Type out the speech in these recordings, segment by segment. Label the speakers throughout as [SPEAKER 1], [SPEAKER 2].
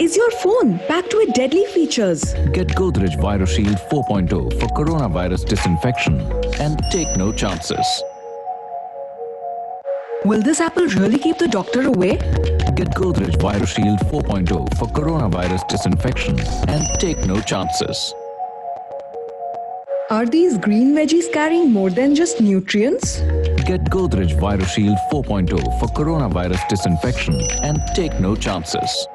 [SPEAKER 1] Is your phone packed with deadly features?
[SPEAKER 2] Get Godrej Virus Shield 4.0 for coronavirus disinfection and take no chances.
[SPEAKER 1] Will this apple really keep the doctor away?
[SPEAKER 2] Get Godrej Virus Shield 4.0 for coronavirus disinfection and take no chances.
[SPEAKER 1] Are these green veggies carrying more than just nutrients?
[SPEAKER 2] Get Godrej Virus Shield 4.0 for coronavirus disinfection and take no chances.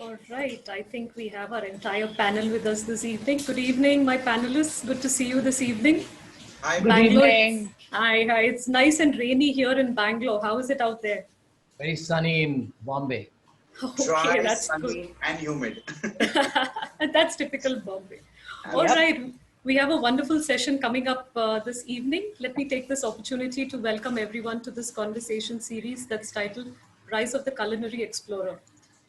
[SPEAKER 3] All right, I think we have our entire panel with us this evening. Good evening, my panelists. Good to see you this evening.
[SPEAKER 4] Hi,
[SPEAKER 5] Good evening.
[SPEAKER 3] Hi. It's nice and rainy here in Bangalore. How is it out there?
[SPEAKER 5] Very sunny in Bombay.
[SPEAKER 3] Okay,
[SPEAKER 4] dry,
[SPEAKER 3] that's
[SPEAKER 4] sunny,
[SPEAKER 3] good.
[SPEAKER 4] and humid.
[SPEAKER 3] That's typical Bombay. All
[SPEAKER 5] Yep.
[SPEAKER 3] right, we have a wonderful session coming up this evening. Let me take this opportunity to welcome everyone to this conversation series that's titled Rise of the Culinary Explorer.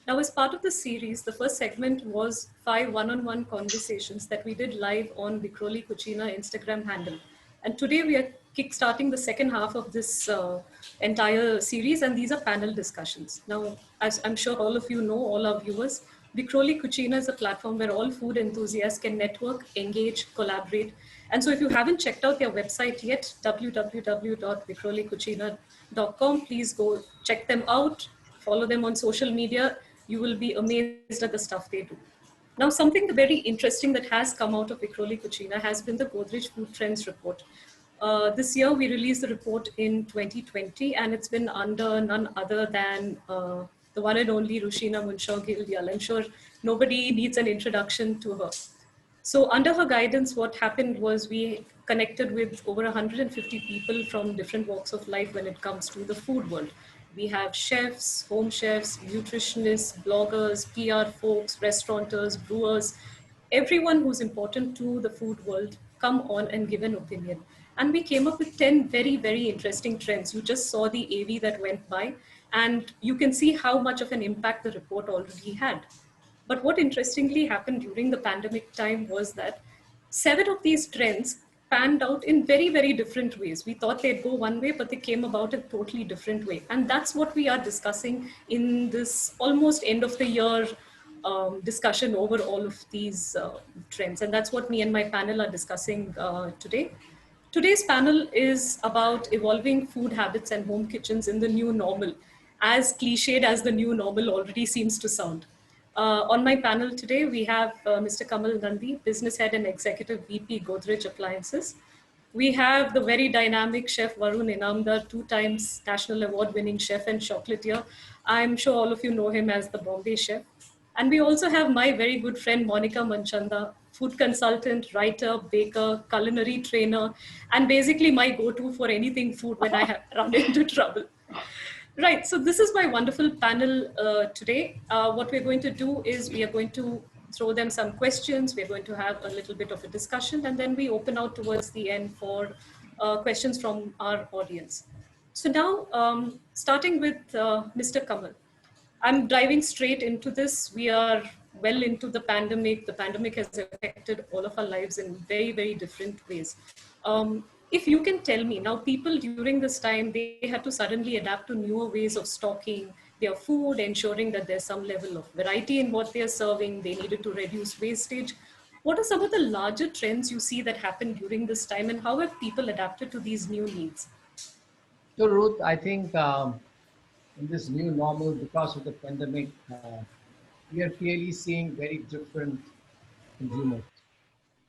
[SPEAKER 3] Now, as part of the series, the first segment was 5 one-on-one conversations that we did live on Vikhroli Cucina Instagram handle. And today we are kickstarting the second half of this entire series, and these are panel discussions. Now, as I'm sure all of you know, all our viewers, Vikhroli Cucina is a platform where all food enthusiasts can network, engage, collaborate. And so if you haven't checked out their website yet, www.vikhrolicucina.com, please go check them out, follow them on social media. You will be amazed at the stuff they do. Now, something very interesting that has come out of Vikhroli Cucina has been the Godrej Food Trends Report. This year, we released the report in 2020, and it's been under none other than the one and only Rushina Munshaw Ghildiyal. I'm sure nobody needs an introduction to her. So under her guidance, what happened was we connected with over 150 people from different walks of life when it comes to the food world. We have chefs, home chefs, nutritionists, bloggers, PR folks, restaurateurs, brewers, everyone who's important to the food world come on and give an opinion. And we came up with 10 very, very interesting trends. You just saw the AV that went by, and you can see how much of an impact the report already had. But what interestingly happened during the pandemic time was that 7 of these trends panned out in very, very different ways. We thought they'd go one way, but they came about a totally different way. And that's what we are discussing in this almost end of the year discussion over all of these trends. And that's what me and my panel are discussing today. Today's panel is about evolving food habits and home kitchens in the new normal, as cliched as the new normal already seems to sound. On my panel today, we have Mr. Kamal Nandi, Business Head and Executive VP, Godrej Appliances. We have the very dynamic chef Varun Inamdar, 2 times National Award-winning chef and chocolatier. I'm sure all of you know him as the Bombay chef. And we also have my very good friend, Monica Manchanda, food consultant, writer, baker, culinary trainer, and basically my go-to for anything food when I have run into trouble. Right, so this is my wonderful panel today. What we're going to do is we are going to throw them some questions. We're going to have a little bit of a discussion, and then we open out towards the end for questions from our audience. So now, starting with Mr. Kamal. I'm diving straight into this. We are well into the pandemic. The pandemic has affected all of our lives in very, very different ways. If you can tell me, now people during this time, they had to suddenly adapt to newer ways of stocking their food, ensuring that there's some level of variety in what they're serving. They needed to reduce wastage. What are some of the larger trends you see that happened during this time, and how have people adapted to these new needs?
[SPEAKER 5] So Ruth, I think in this new normal, because of the pandemic, we are clearly seeing very different consumers.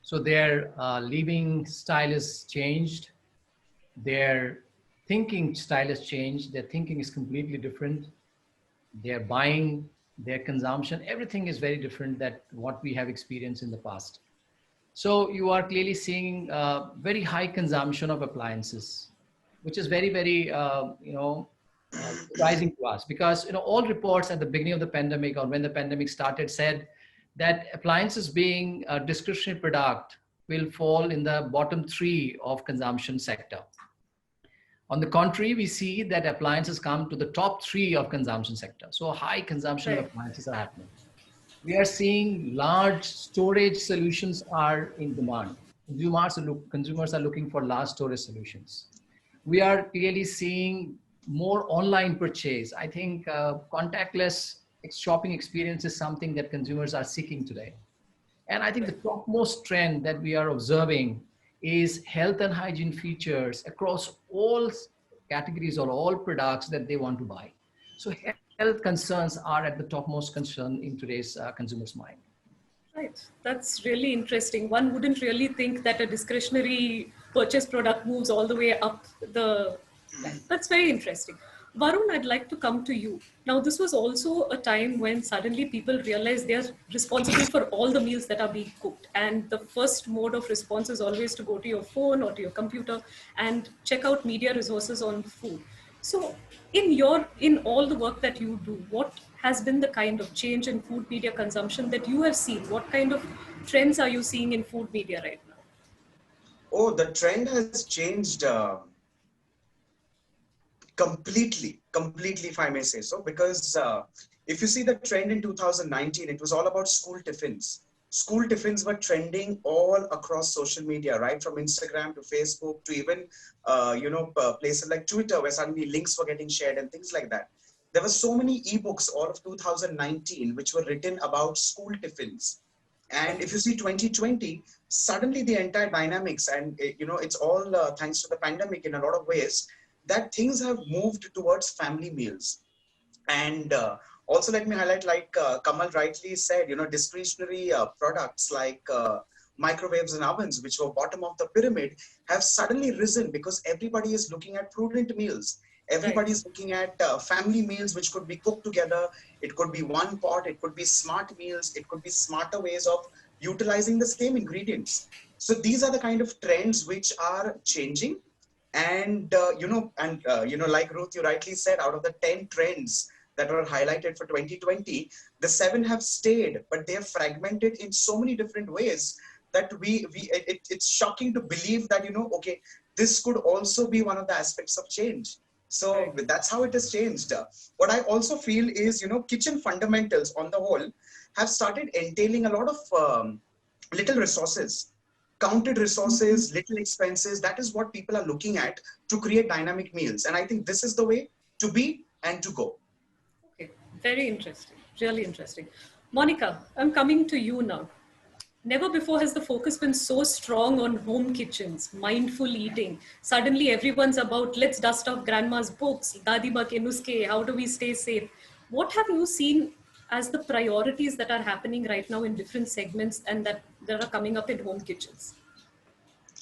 [SPEAKER 5] So their living style has changed. Their thinking style has changed. Their thinking is completely different. Their buying, their consumption, everything is very different than what we have experienced in the past. So you are clearly seeing very high consumption of appliances, which is very, very, surprising to us because, all reports at the beginning of the pandemic or when the pandemic started said that appliances being a discretionary product will fall in the bottom three of consumption sector. On the contrary, we see that appliances come to the top three of consumption sector. So high consumption of
[SPEAKER 3] Right.
[SPEAKER 5] appliances are happening. We are seeing large storage solutions are in demand. Consumers are looking for large storage solutions. We are clearly seeing more online purchase. I think contactless shopping experience is something that consumers are seeking today. And I think the topmost trend that we are observing is health and hygiene features across all categories or all products that they want to buy. So health concerns are at the topmost concern in today's consumer's mind.
[SPEAKER 3] Right. That's really interesting. One wouldn't really think that a discretionary purchase product moves all the way up the line. That's very interesting. Varun, I'd like to come to you. Now, this was also a time when suddenly people realized they are responsible for all the meals that are being cooked. And the first mode of response is always to go to your phone or to your computer and check out media resources on food. So, in all the work that you do, what has been the kind of change in food media consumption that you have seen? What kind of trends are you seeing in food media right now?
[SPEAKER 4] Oh, the trend has changed completely, if I may say so, because if you see the trend in 2019, it was all about school tiffins. School tiffins were trending all across social media, right from Instagram to Facebook to even, places like Twitter, where suddenly links were getting shared and things like that. There were so many ebooks all of 2019 which were written about school tiffins. And if you see 2020, suddenly the entire dynamics, and it's all thanks to the pandemic in a lot of ways, that things have moved towards family meals. And also let me highlight, like Kamal rightly said, discretionary products like microwaves and ovens, which were bottom of the pyramid, have suddenly risen because everybody is looking at prudent meals.
[SPEAKER 3] Right.
[SPEAKER 4] Everybody is looking at family meals, which could be cooked together. It could be one pot. It could be smart meals. It could be smarter ways of utilizing the same ingredients. So these are the kind of trends which are changing. And like Ruth, you rightly said, out of the 10 trends that were highlighted for 2020, the 7 have stayed, but they are fragmented in so many different ways that it's shocking to believe that, okay, this could also be one of the aspects of change. So
[SPEAKER 3] Right.
[SPEAKER 4] that's how it has changed. What I also feel is, kitchen fundamentals on the whole have started entailing a lot of little resources, counted resources, little expenses. That is what people are looking at to create dynamic meals. And I think this is the way to be and to go.
[SPEAKER 3] Okay. Very interesting. Really interesting. Monica, I'm coming to you now. Never before has the focus been so strong on home kitchens, mindful eating. Suddenly everyone's about let's dust off grandma's books, Dadi ba ke nuske, how do we stay safe? What have you seen as the priorities that are happening right now in different segments and that are coming up in home kitchens?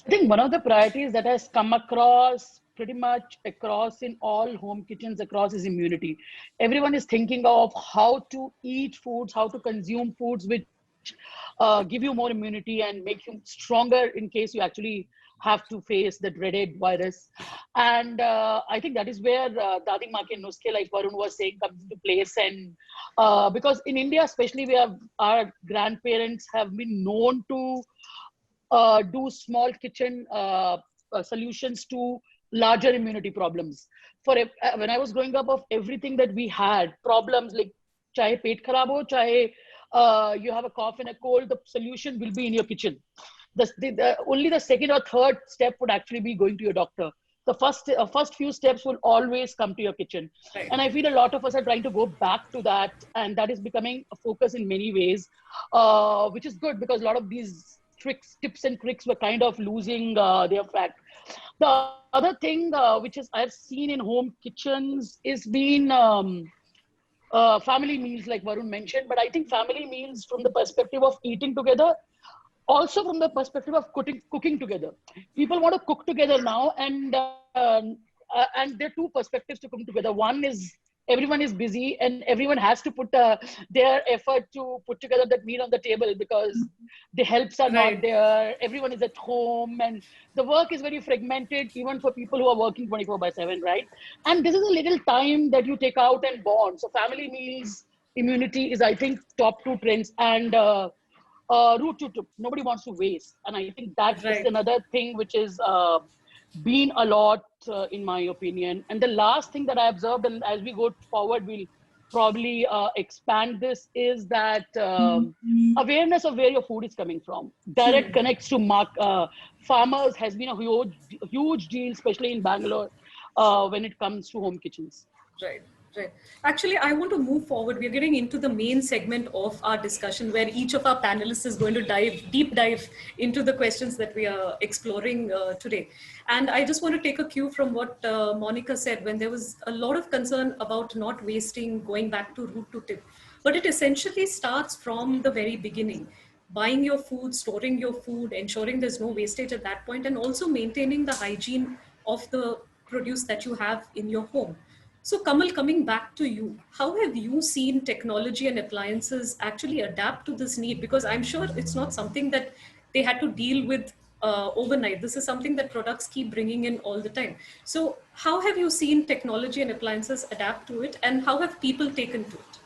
[SPEAKER 6] I think one of the priorities that has come across pretty much across in all home kitchens across is immunity. Everyone is thinking of how to eat foods, how to consume foods which give you more immunity and make you stronger in case you actually have to face the dreaded virus. And I think that is where Dadi Ma Ke Nuske, like Varun was saying, comes into place. And because in India, especially, we have our grandparents have been known to do small kitchen solutions to larger immunity problems. When I was growing up, of everything that we had, problems like chahe pet kharab ho, chahe you have a cough and a cold, the solution will be in your kitchen. Only the second or third step would actually be going to your doctor. The first few steps will always come to your kitchen.
[SPEAKER 3] Right.
[SPEAKER 6] And I feel a lot of us are trying to go back to that, and that is becoming a focus in many ways, which is good because a lot of these tips and tricks were kind of losing their fact. The other thing which is I've seen in home kitchens is been family meals, like Varun mentioned. But I think family meals from the perspective of eating together, also from the perspective of cooking together. People want to cook together now, and there are two perspectives to cooking together. One is everyone is busy and everyone has to put their effort to put together that meal on the table, because the helps are not
[SPEAKER 3] Right.
[SPEAKER 6] there. Everyone is at home and the work is very fragmented, even for people who are working 24/7, right? And this is a little time that you take out and bond. So family meals, immunity is, I think, top two trends. And root to nobody wants to waste, and I think that is
[SPEAKER 3] Right.
[SPEAKER 6] another thing which is been a lot in my opinion. And the last thing that I observed, and as we go forward we'll probably expand this, is that awareness of where your food is coming from, direct connects to farmers has been a huge deal, especially in Bangalore, when it comes to home kitchens.
[SPEAKER 3] Right, right. Actually, I want to move forward. We're getting into the main segment of our discussion where each of our panelists is going to deep dive into the questions that we are exploring today. And I just want to take a cue from what Monica said when there was a lot of concern about not wasting, going back to root to tip. But it essentially starts from the very beginning. Buying your food, storing your food, ensuring there's no wastage at that point, and also maintaining the hygiene of the produce that you have in your home. So, Kamal, coming back to you, how have you seen technology and appliances actually adapt to this need? Because I'm sure it's not something that they had to deal with overnight. This is something that products keep bringing in all the time. So, how have you seen technology and appliances adapt to it, and how have people taken to it?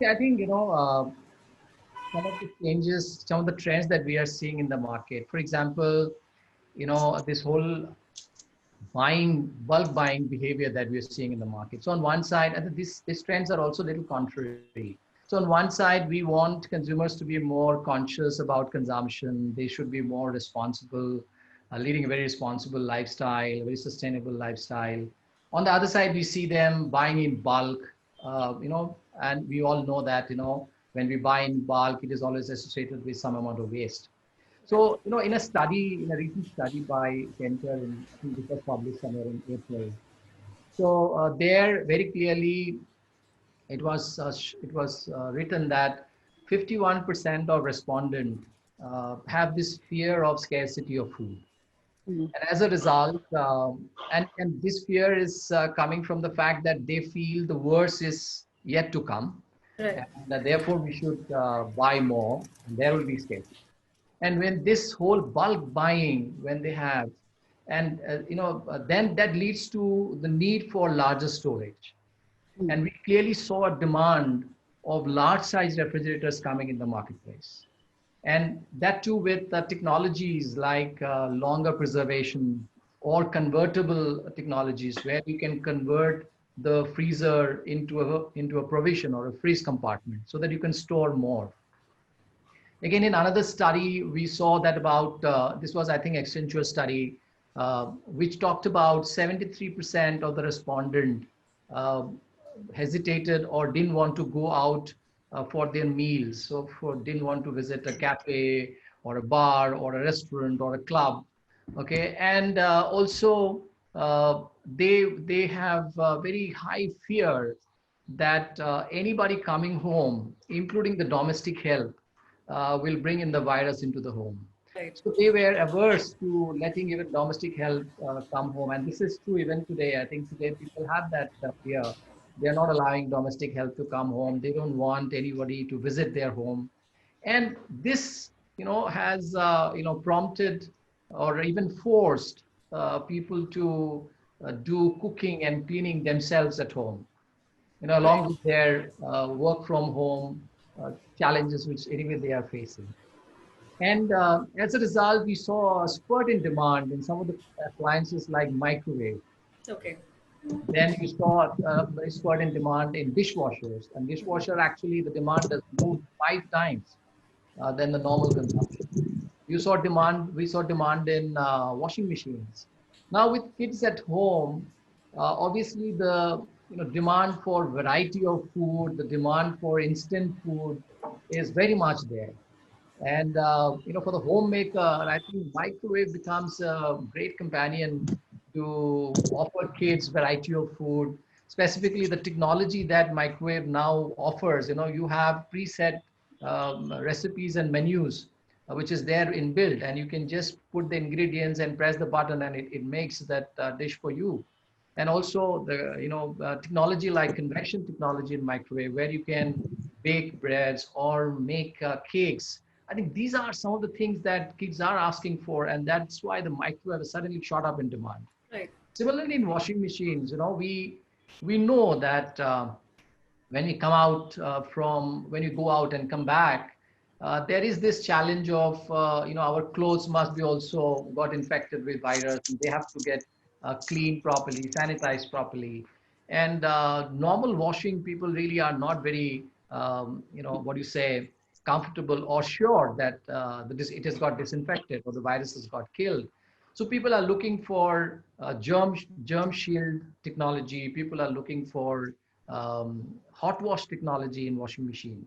[SPEAKER 5] Yeah, I think, some of the changes, some of the trends that we are seeing in the market. For example, this whole bulk buying behavior that we're seeing in the market. So on one side, I think these trends are also a little contrary. So on one side, we want consumers to be more conscious about consumption. They should be more responsible, leading a very responsible lifestyle, a very sustainable lifestyle. On the other side, we see them buying in bulk, and we all know that, when we buy in bulk, it is always associated with some amount of waste. So, in a recent study by Center, I think this was published somewhere in April. So there, very clearly, it was written that 51% of respondents have this fear of scarcity of food.
[SPEAKER 6] Mm.
[SPEAKER 5] And as a result, and this fear is coming from the fact that they feel the worst is yet to come,
[SPEAKER 3] Right.
[SPEAKER 5] and that therefore we should buy more, and there will be scarcity. And when this whole bulk buying, when they have, and then that leads to the need for larger storage. And we clearly saw a demand of large size refrigerators coming in the marketplace. And that too with technologies like longer preservation or convertible technologies where you can convert the freezer into a provision or a freeze compartment so that you can store more. Again, in another study, we saw that this was, I think, Accenture study, which talked about 73% of the respondent uh, hesitated or didn't want to go out for their meals. So didn't want to visit a cafe or a bar or a restaurant or a club. Okay. And also they have very high fear that anybody coming home, including the domestic help, will bring in the virus into the home.
[SPEAKER 3] Right.
[SPEAKER 5] So they were averse to letting even domestic help come home. And this is true even today. I think today people have that fear. They're not allowing domestic help to come home. They don't want anybody to visit their home. And this, has, prompted or even forced people to do cooking and cleaning themselves at home,
[SPEAKER 3] Right.
[SPEAKER 5] along with their work from home challenges which anyway they are facing. And as a result, we saw a spurt in demand in some of the appliances like microwave.
[SPEAKER 3] Okay.
[SPEAKER 5] Then we saw a spurt in demand in dishwashers. And dishwasher, actually, the demand has moved 5 times than the normal consumption. We saw demand in washing machines. Now with kids at home, obviously the demand for variety of food, the demand for instant food is very much there. And for the homemaker, I think microwave becomes a great companion to offer kids variety of food. Specifically, the technology that microwave now offers. You have preset recipes and menus, which is there inbuilt, and you can just put the ingredients and press the button, and it makes that dish for you. and also the technology like convection technology in microwave, where you can bake breads or make cakes. I think these are some of the things that kids are asking for, and that's why the microwave has suddenly shot up in demand.
[SPEAKER 3] Right.
[SPEAKER 5] Similarly, in washing machines, we know that when you come out when you go out and come back, there is this challenge of our clothes must be also got infected with virus, and they have to get cleaned properly, sanitized properly. And normal washing, people really are not very what do you say, comfortable or sure that it has got disinfected or the virus has got killed. So people are looking for germ shield technology. People are looking for hot wash technology in washing machine.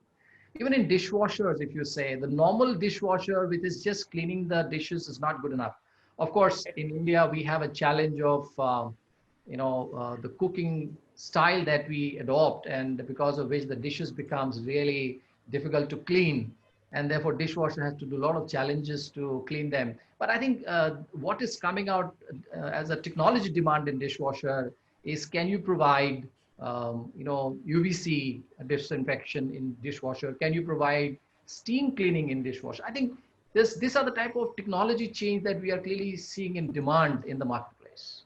[SPEAKER 5] Even in dishwashers, if you say the normal dishwasher, which is just cleaning the dishes, is not good enough. Of course, in India, we have a challenge of the cooking style that we adopt, and because of which the dishes becomes really difficult to clean, and therefore dishwasher has to do a lot of challenges to clean them. But I think what is coming out as a technology demand in dishwasher is, can you provide UVC disinfection in dishwasher? Can you provide steam cleaning in dishwasher? I think these are the type of technology change that we are clearly seeing in demand in the marketplace.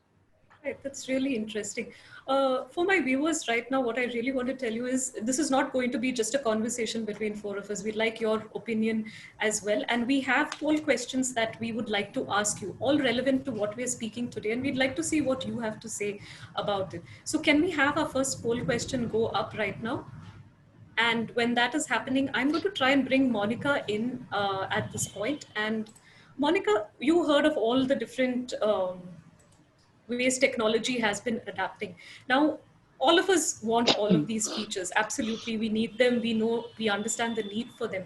[SPEAKER 3] Right, that's really interesting. For my viewers right now, what I really want to tell you is this is not going to be just a conversation between four of us. We'd like your opinion as well. And we have poll questions that we would like to ask you, all relevant to what we're speaking today. And we'd like to see what you have to say about it. So can we have our first poll question go up right now? And when that is happening, I'm going to try and bring Monica in at this point. And Monica, you heard of all the different ways technology has been adapting. Now, all of us want all of these features. Absolutely, we need them. We know, we understand the need for them.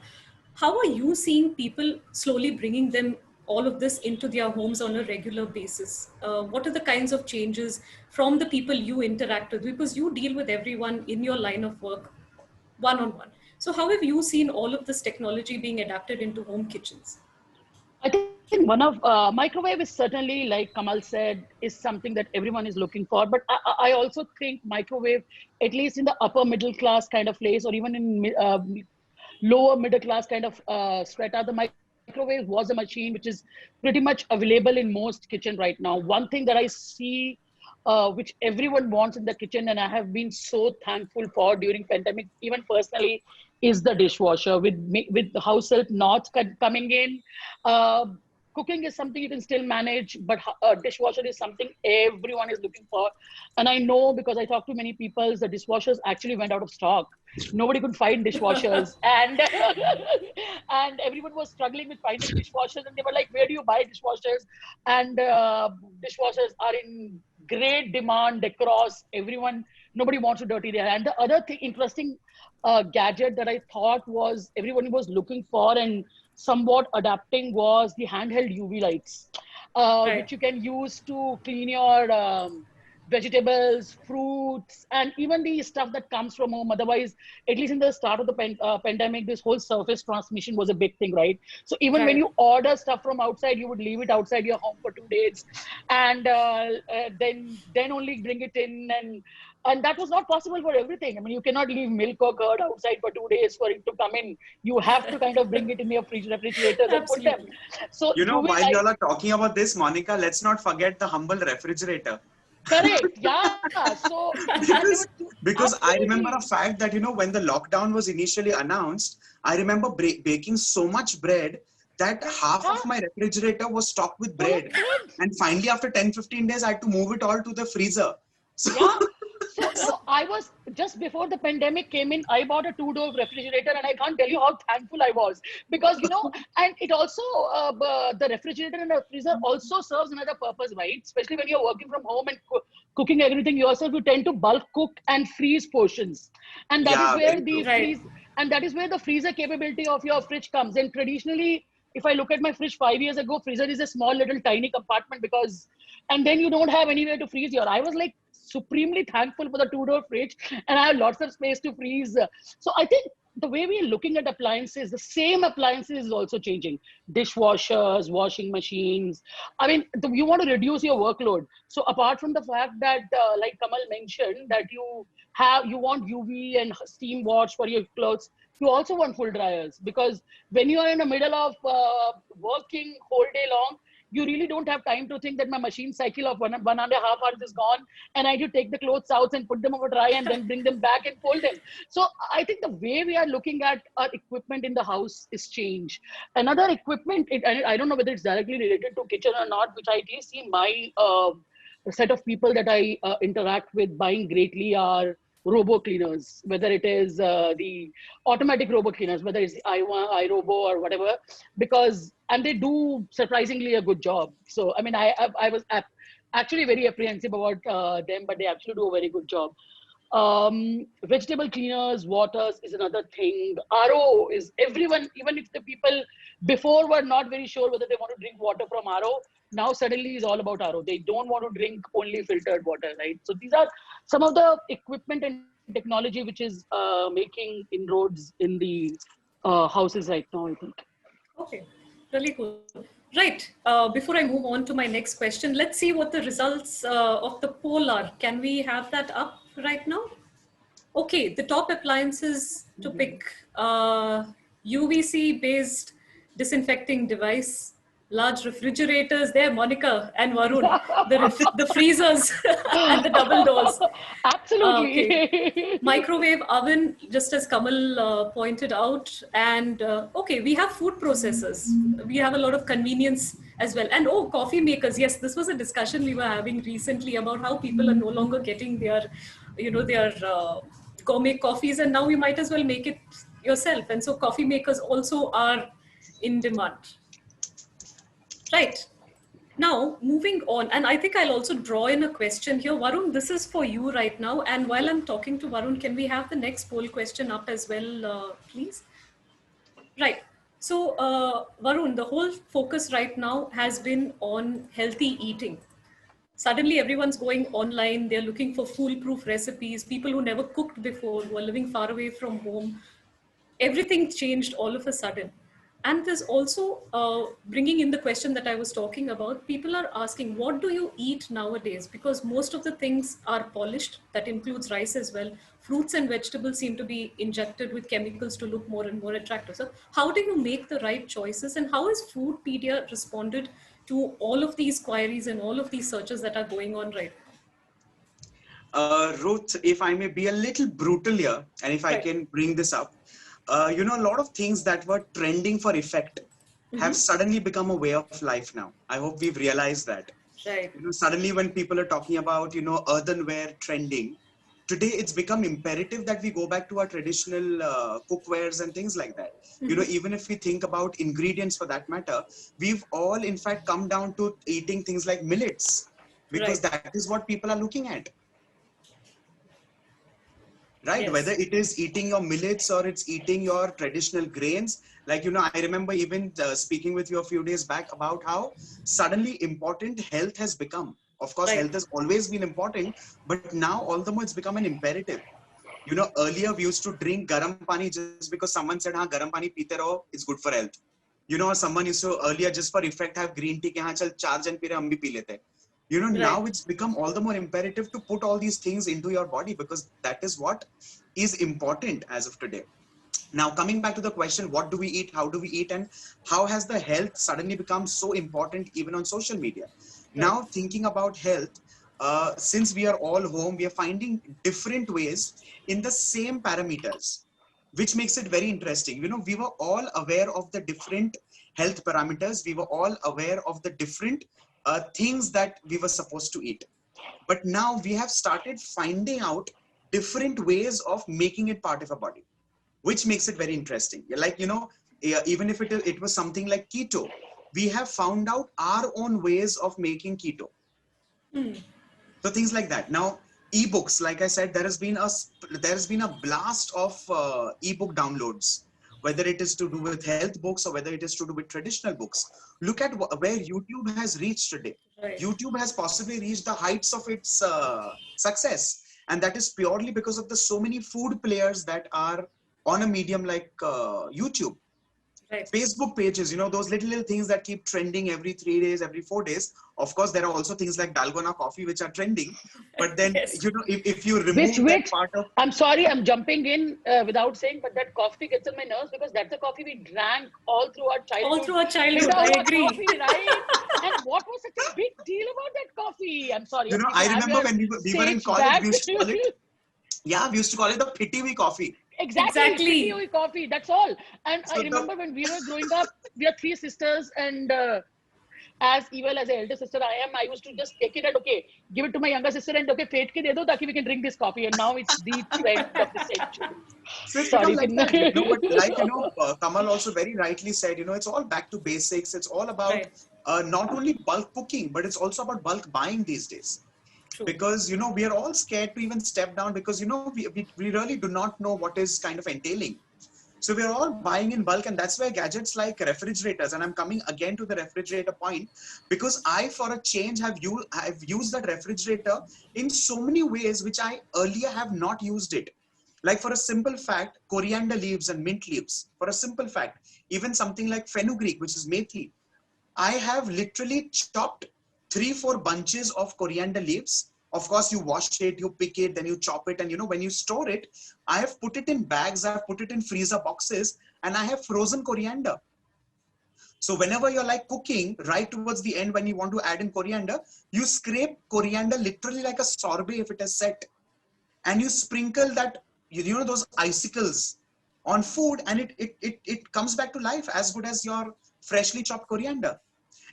[SPEAKER 3] How are you seeing people slowly bringing them, all of this, into their homes on a regular basis? What are the kinds of changes from the people you interact with? Because you deal with everyone in your line of work one-on-one. So how have you seen all of this technology being adapted into home kitchens?
[SPEAKER 6] I think one of microwave is certainly, like Kamal said, is something that everyone is looking for. But I also think microwave, at least in the upper middle class kind of place, or even in lower middle class kind of strata, the microwave was a machine which is pretty much available in most kitchen right now. One thing that I see, which everyone wants in the kitchen, and I have been so thankful for during pandemic, even personally, is the dishwasher. With the house help not coming in, cooking is something you can still manage, but dishwasher is something everyone is looking for. And I know, because I talk to many people, the dishwashers actually went out of stock. Nobody could find dishwashers, and and everyone was struggling with finding dishwashers, and they were like, where do you buy dishwashers? And dishwashers are in great demand across everyone. Nobody wants to dirty their hand. The other thing, interesting gadget that I thought was everyone was looking for and somewhat adapting, was the handheld UV lights,
[SPEAKER 3] Right.
[SPEAKER 6] which you can use to clean your vegetables, fruits, and even the stuff that comes from home. Otherwise, at least in the start of the pandemic, this whole surface transmission was a big thing, right? So even when
[SPEAKER 3] Right.
[SPEAKER 6] you order stuff from outside, you would leave it outside your home for 2 days, and then only bring it in. And that was not possible for everything. I mean, you cannot leave milk or curd outside for 2 days for it to come in. You have to kind of bring it in your fridge refrigerators and put them.
[SPEAKER 3] Absolutely.
[SPEAKER 6] So UV
[SPEAKER 4] While
[SPEAKER 6] light,
[SPEAKER 4] y'all are talking about this, Monica, let's not forget the humble refrigerator.
[SPEAKER 6] correct, yeah. So and they
[SPEAKER 4] because
[SPEAKER 6] were too,
[SPEAKER 4] because I remember a
[SPEAKER 6] absolutely,
[SPEAKER 4] fact that when the lockdown was initially announced, I remember baking so much bread that half
[SPEAKER 6] yeah,
[SPEAKER 4] of my refrigerator was stocked with
[SPEAKER 6] full of
[SPEAKER 4] bread,
[SPEAKER 6] bread.
[SPEAKER 4] and finally after 10-15 days I had to move it all to the freezer. So
[SPEAKER 6] Yeah. So no, I was just before the pandemic came in, I bought a two-door refrigerator, and I can't tell you how thankful I was, because and it also the refrigerator and the freezer also serves another purpose, right? Especially when you're working from home and cooking everything yourself, you tend to bulk cook and freeze portions, and that is
[SPEAKER 4] yeah,
[SPEAKER 6] where
[SPEAKER 4] very
[SPEAKER 6] the
[SPEAKER 4] true.
[SPEAKER 3] Right.
[SPEAKER 6] freeze and that is where the freezer capability of your fridge comes in. Traditionally, if I look at my fridge 5 years ago, freezer is a small little tiny compartment, because and then you don't have anywhere to freeze your. I was like supremely thankful for the two-door fridge, and I have lots of space to freeze. So I think the way we are looking at appliances, the same appliances is also changing. Dishwashers, washing machines. I mean, you want to reduce your workload. So apart from the fact that, like Kamal mentioned, that you want UV and steam wash for your clothes, you also want full dryers, because when you are in the middle of working whole day long, you really don't have time to think that my machine cycle of 1.5 hours is gone, and I need to take the clothes out and put them over dry and then bring them back and fold them. So I think the way we are looking at our equipment in the house is changed. Another equipment, I don't know whether it's directly related to kitchen or not, which I do see my set of people that I interact with buying greatly are robo cleaners, whether it is the automatic robo cleaners, whether it's iRobo or whatever, and they do surprisingly a good job. So I mean, I was actually very apprehensive about them, but they actually do a very good job. Vegetable cleaners, waters is another thing. RO is everyone, even if the people before were not very sure whether they want to drink water from RO, now suddenly is all about RO. They don't want to drink only filtered water, right? So these are some of the equipment and technology which is making inroads in the houses right now, I think.
[SPEAKER 3] Okay, really cool. Right. Before I move on to my next question, let's see what the results of the poll are. Can we have that up right now? Okay, the top appliances to pick: UVC-based disinfecting device, large refrigerators. There, Monica and Varun, the freezers and the double doors.
[SPEAKER 6] Absolutely.
[SPEAKER 3] Okay. Microwave oven, just as Kamal pointed out. And okay, we have food processors. We have a lot of convenience as well. And oh, coffee makers. Yes, this was a discussion we were having recently about how people are no longer getting their, their gourmet coffees, and now you might as well make it yourself. And so coffee makers also are in demand. Right. Now, moving on, and I think I'll also draw in a question here. Varun, this is for you right now. And while I'm talking to Varun, can we have the next poll question up as well, please? Right. So, Varun, the whole focus right now has been on healthy eating. Suddenly, everyone's going online. They're looking for foolproof recipes. People who never cooked before, who are living far away from home, everything changed all of a sudden. And there's also bringing in the question that I was talking about. People are asking, what do you eat nowadays? Because most of the things are polished. That includes rice as well. Fruits and vegetables seem to be injected with chemicals to look more and more attractive. So how do you make the right choices? And how has Foodpedia responded to all of these queries and all of these searches that are going on right now?
[SPEAKER 4] Ruth, if I may be a little brutal here, and if I can bring this up, a lot of things that were trending for effect have suddenly become a way of life now. I hope we've realized that.
[SPEAKER 3] Right.
[SPEAKER 4] Suddenly when people are talking about, earthenware trending, today it's become imperative that we go back to our traditional cookwares and things like that. Even if we think about ingredients for that matter, we've all in fact come down to eating things like millets, because that is what people are looking at. Right?
[SPEAKER 3] Yes.
[SPEAKER 4] Whether it is eating your millets or it's eating your traditional grains. Like, I remember even speaking with you a few days back about how suddenly important health has become. Of course, health has always been important, but now all the more it's become an imperative. Earlier we used to drink garam pani just because someone said, garam pani peete raho, it's good for health. Or someone used to earlier just for effect have green tea, chal 4 jan pire hum bhi pee lete. Now it's become all the more imperative to put all these things into your body, because that is what is important as of today. Now, coming back to the question, what do we eat? How do we eat? And how has the health suddenly become so important even on social media? Now, thinking about health, since we are all home, we are finding different ways in the same parameters, which makes it very interesting. We were all aware of the different health parameters. We were all aware of the different things that we were supposed to eat. But now we have started finding out different ways of making it part of our body, which makes it very interesting. Like, even if it was something like keto, we have found out our own ways of making keto. So things like that. Now, ebooks, like I said, there has been a blast of ebook downloads, whether it is to do with health books or whether it is to do with traditional books. Look at where YouTube has reached today. YouTube has possibly reached the heights of its success. And that is purely because of the so many food players that are on a medium like YouTube.
[SPEAKER 3] Right.
[SPEAKER 4] Facebook pages, those little things that keep trending every 3 days, every 4 days. Of course, there are also things like Dalgona coffee, which are trending. But then,
[SPEAKER 3] Yes.
[SPEAKER 4] if you remove that part of...
[SPEAKER 6] I'm sorry, I'm jumping in without saying, but that coffee gets on my nerves because that's the coffee we drank all through our childhood.
[SPEAKER 3] All through our childhood,
[SPEAKER 6] Without
[SPEAKER 3] I agree.
[SPEAKER 6] coffee, right? And what was such a big deal about that coffee? I'm sorry.
[SPEAKER 4] I remember when we were in college, we used to call it... Yeah, we used to call it the Pitiwi coffee.
[SPEAKER 6] Exactly. Pitiwi coffee, that's all. And so I remember when we were growing up, we are 3 sisters, and as evil as an elder sister I am, I used to just take it and give it to my younger sister and fate ke de do taki we can drink this coffee, and now it's the trend of the century.
[SPEAKER 4] So it's become like that, but Kamal also very rightly said, it's all back to basics. It's all about not only bulk cooking, but it's also about bulk buying these days. True. Because, we are all scared to even step down because, we really do not know what is kind of entailing. So we're all buying in bulk, and that's where gadgets like refrigerators, and I'm coming again to the refrigerator point, because I, for a change, have used that refrigerator in so many ways which I earlier have not used it. Like, for a simple fact, coriander leaves and mint leaves. For a simple fact, even something like fenugreek, which is methi. I have literally chopped 3-4 bunches of coriander leaves. Of course, you wash it, you pick it, then you chop it. And when you store it, I have put it in bags, I've put it in freezer boxes, and I have frozen coriander. So whenever you're like cooking, right towards the end, when you want to add in coriander, you scrape coriander literally like a sorbet if it is set. And you sprinkle that, those icicles on food, and it comes back to life as good as your freshly chopped coriander.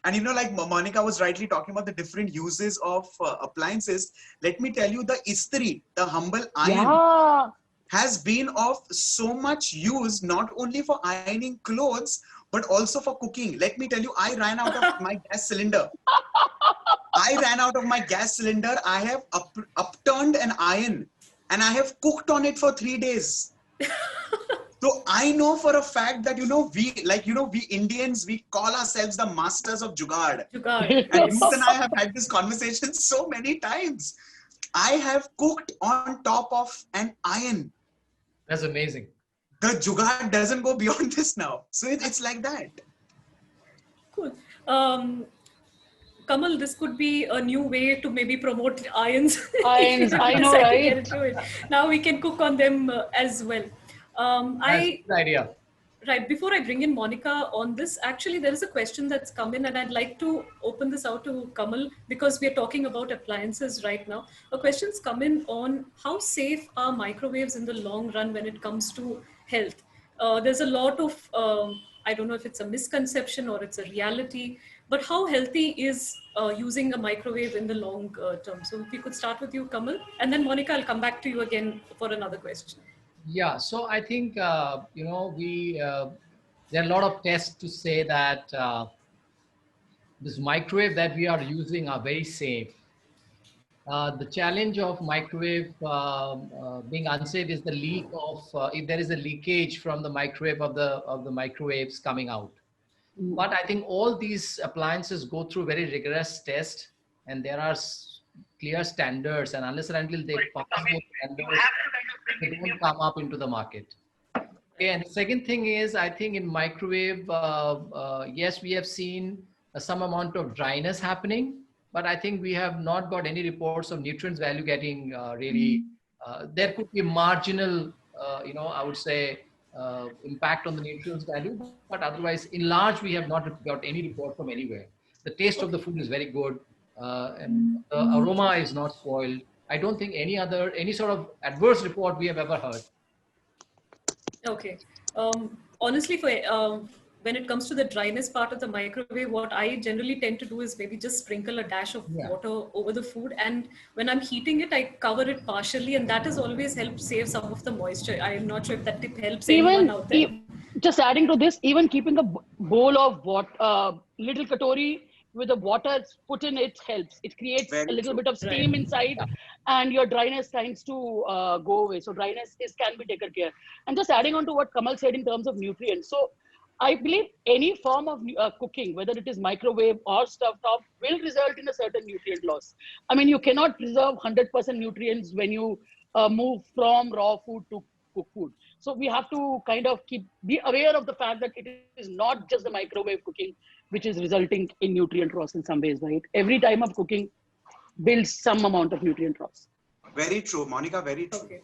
[SPEAKER 4] And like Monica was rightly talking about the different uses of appliances. Let me tell you, the istri, the humble iron, has been of so much use, not only for ironing clothes, but also for cooking. Let me tell you, I ran out of my gas cylinder. I have upturned an iron, and I have cooked on it for 3 days. So I know for a fact that, we Indians, we call ourselves the masters of jugaad. And Ruth and I have had this conversation so many times. I have cooked on top of an iron.
[SPEAKER 5] That's amazing.
[SPEAKER 4] The jugaad doesn't go beyond this now. So it's like that.
[SPEAKER 3] Cool. Kamal, this could be a new way to maybe promote irons.
[SPEAKER 6] Irons, I know, right?
[SPEAKER 3] Now we can cook on them as well.
[SPEAKER 5] That's a good idea.
[SPEAKER 3] Right. Before I bring in Monica on this, actually, there is a question that's come in, and I'd like to open this out to Kamal because we are talking about appliances right now. A question's come in on how safe are microwaves in the long run when it comes to health. There's a lot of, I don't know if it's a misconception or it's a reality, but how healthy is using a microwave in the long term? So if we could start with you, Kamal, and then Monica, I'll come back to you again for another question.
[SPEAKER 5] Yeah, so I think, there are a lot of tests to say that this microwave that we are using are very safe. The challenge of microwave being unsafe is the leak of, if there is a leakage from the microwave of the microwaves coming out. But I think all these appliances go through very rigorous tests, and there are clear standards, and unless and until they pass those standards, they don't come up into the market. Okay, and the second thing is, I think in microwave, yes, we have seen some amount of dryness happening, but I think we have not got any reports of nutrients value getting really, there could be marginal, I would say, impact on the nutrients value, but otherwise, in large, we have not got any report from anywhere. The taste of the food is very good, and the aroma is not spoiled. I don't think any sort of adverse report we have ever heard.
[SPEAKER 3] Okay. Honestly, when it comes to the dryness part of the microwave, what I generally tend to do is maybe just sprinkle a dash of water over the food. And when I'm heating it, I cover it partially. And that has always helped save some of the moisture. I am not sure if that tip helps anyone out there.
[SPEAKER 6] Just adding to this, even keeping a bowl of water, little katori with the water put in, it helps. It creates a little bit of steam inside, and your dryness tends to go away. So dryness can be taken care. And just adding on to what Kamal said in terms of nutrients. So I believe any form of cooking, whether it is microwave or stuffed top, will result in a certain nutrient loss. I mean, you cannot preserve 100% nutrients when you move from raw food to cooked food. So we have to kind of be aware of the fact that it is not just the microwave cooking which is resulting in nutrient loss in some ways, right? Every time of cooking builds some amount of nutrient loss.
[SPEAKER 4] Very true, Monica, very true.
[SPEAKER 3] Okay.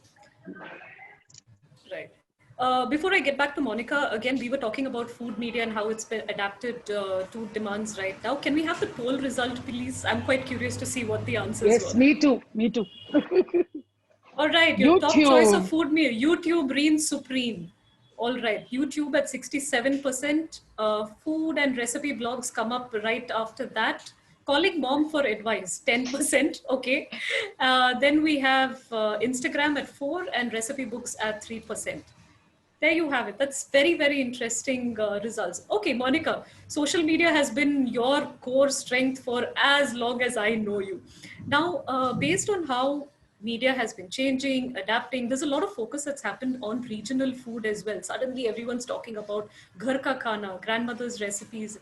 [SPEAKER 3] Right. Before I get back to Monica, again, we were talking about food media and how it's been adapted to demands right now. Can we have the poll result, please? I'm quite curious to see what the answers
[SPEAKER 6] Yes,
[SPEAKER 3] were.
[SPEAKER 6] me too. Me too.
[SPEAKER 3] All right, your top choice of food meal, YouTube reigns supreme. All right, YouTube at 67%. Food and recipe blogs come up right after that. Calling mom for advice, 10%. Okay. Then we have Instagram at 4% and recipe books at 3%. There you have it. That's very, very interesting results. Okay, Monica, social media has been your core strength for as long as I know you. Now, based on how media has been changing, adapting, there's a lot of focus that's happened on regional food as well. Suddenly, everyone's talking about ghar ka khana, grandmother's recipes.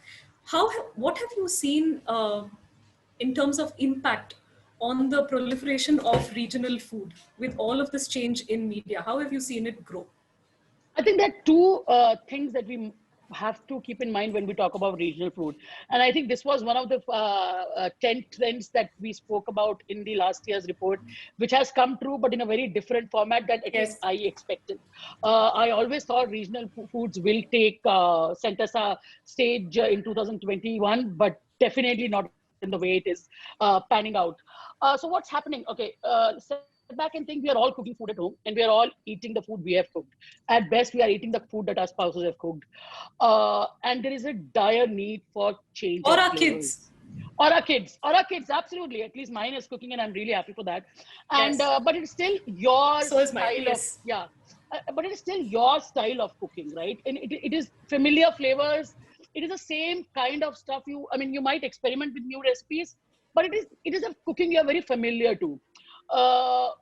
[SPEAKER 3] What have you seen in terms of impact on the proliferation of regional food with all of this change in media? How have you seen it grow?
[SPEAKER 6] I think there are two things that we have to keep in mind when we talk about regional food. And I think this was one of the 10 trends that we spoke about in the last year's report, which has come true, but in a very different format than at least I expected. I always thought regional foods will take center stage in 2021, but definitely not in the way it is panning out. So what's happening? Okay, back and think we are all cooking food at home and we are all eating the food we have cooked. At best, we are eating the food that our spouses have cooked. And there is a dire need for change.
[SPEAKER 3] Or our kids.
[SPEAKER 6] Or our kids, absolutely. At least mine is cooking and I'm really happy for that. And but it's still your style of, but it is still your style of cooking, right? And it is familiar flavors. It is the same kind of stuff you might experiment with new recipes, but it is a cooking you're very familiar to.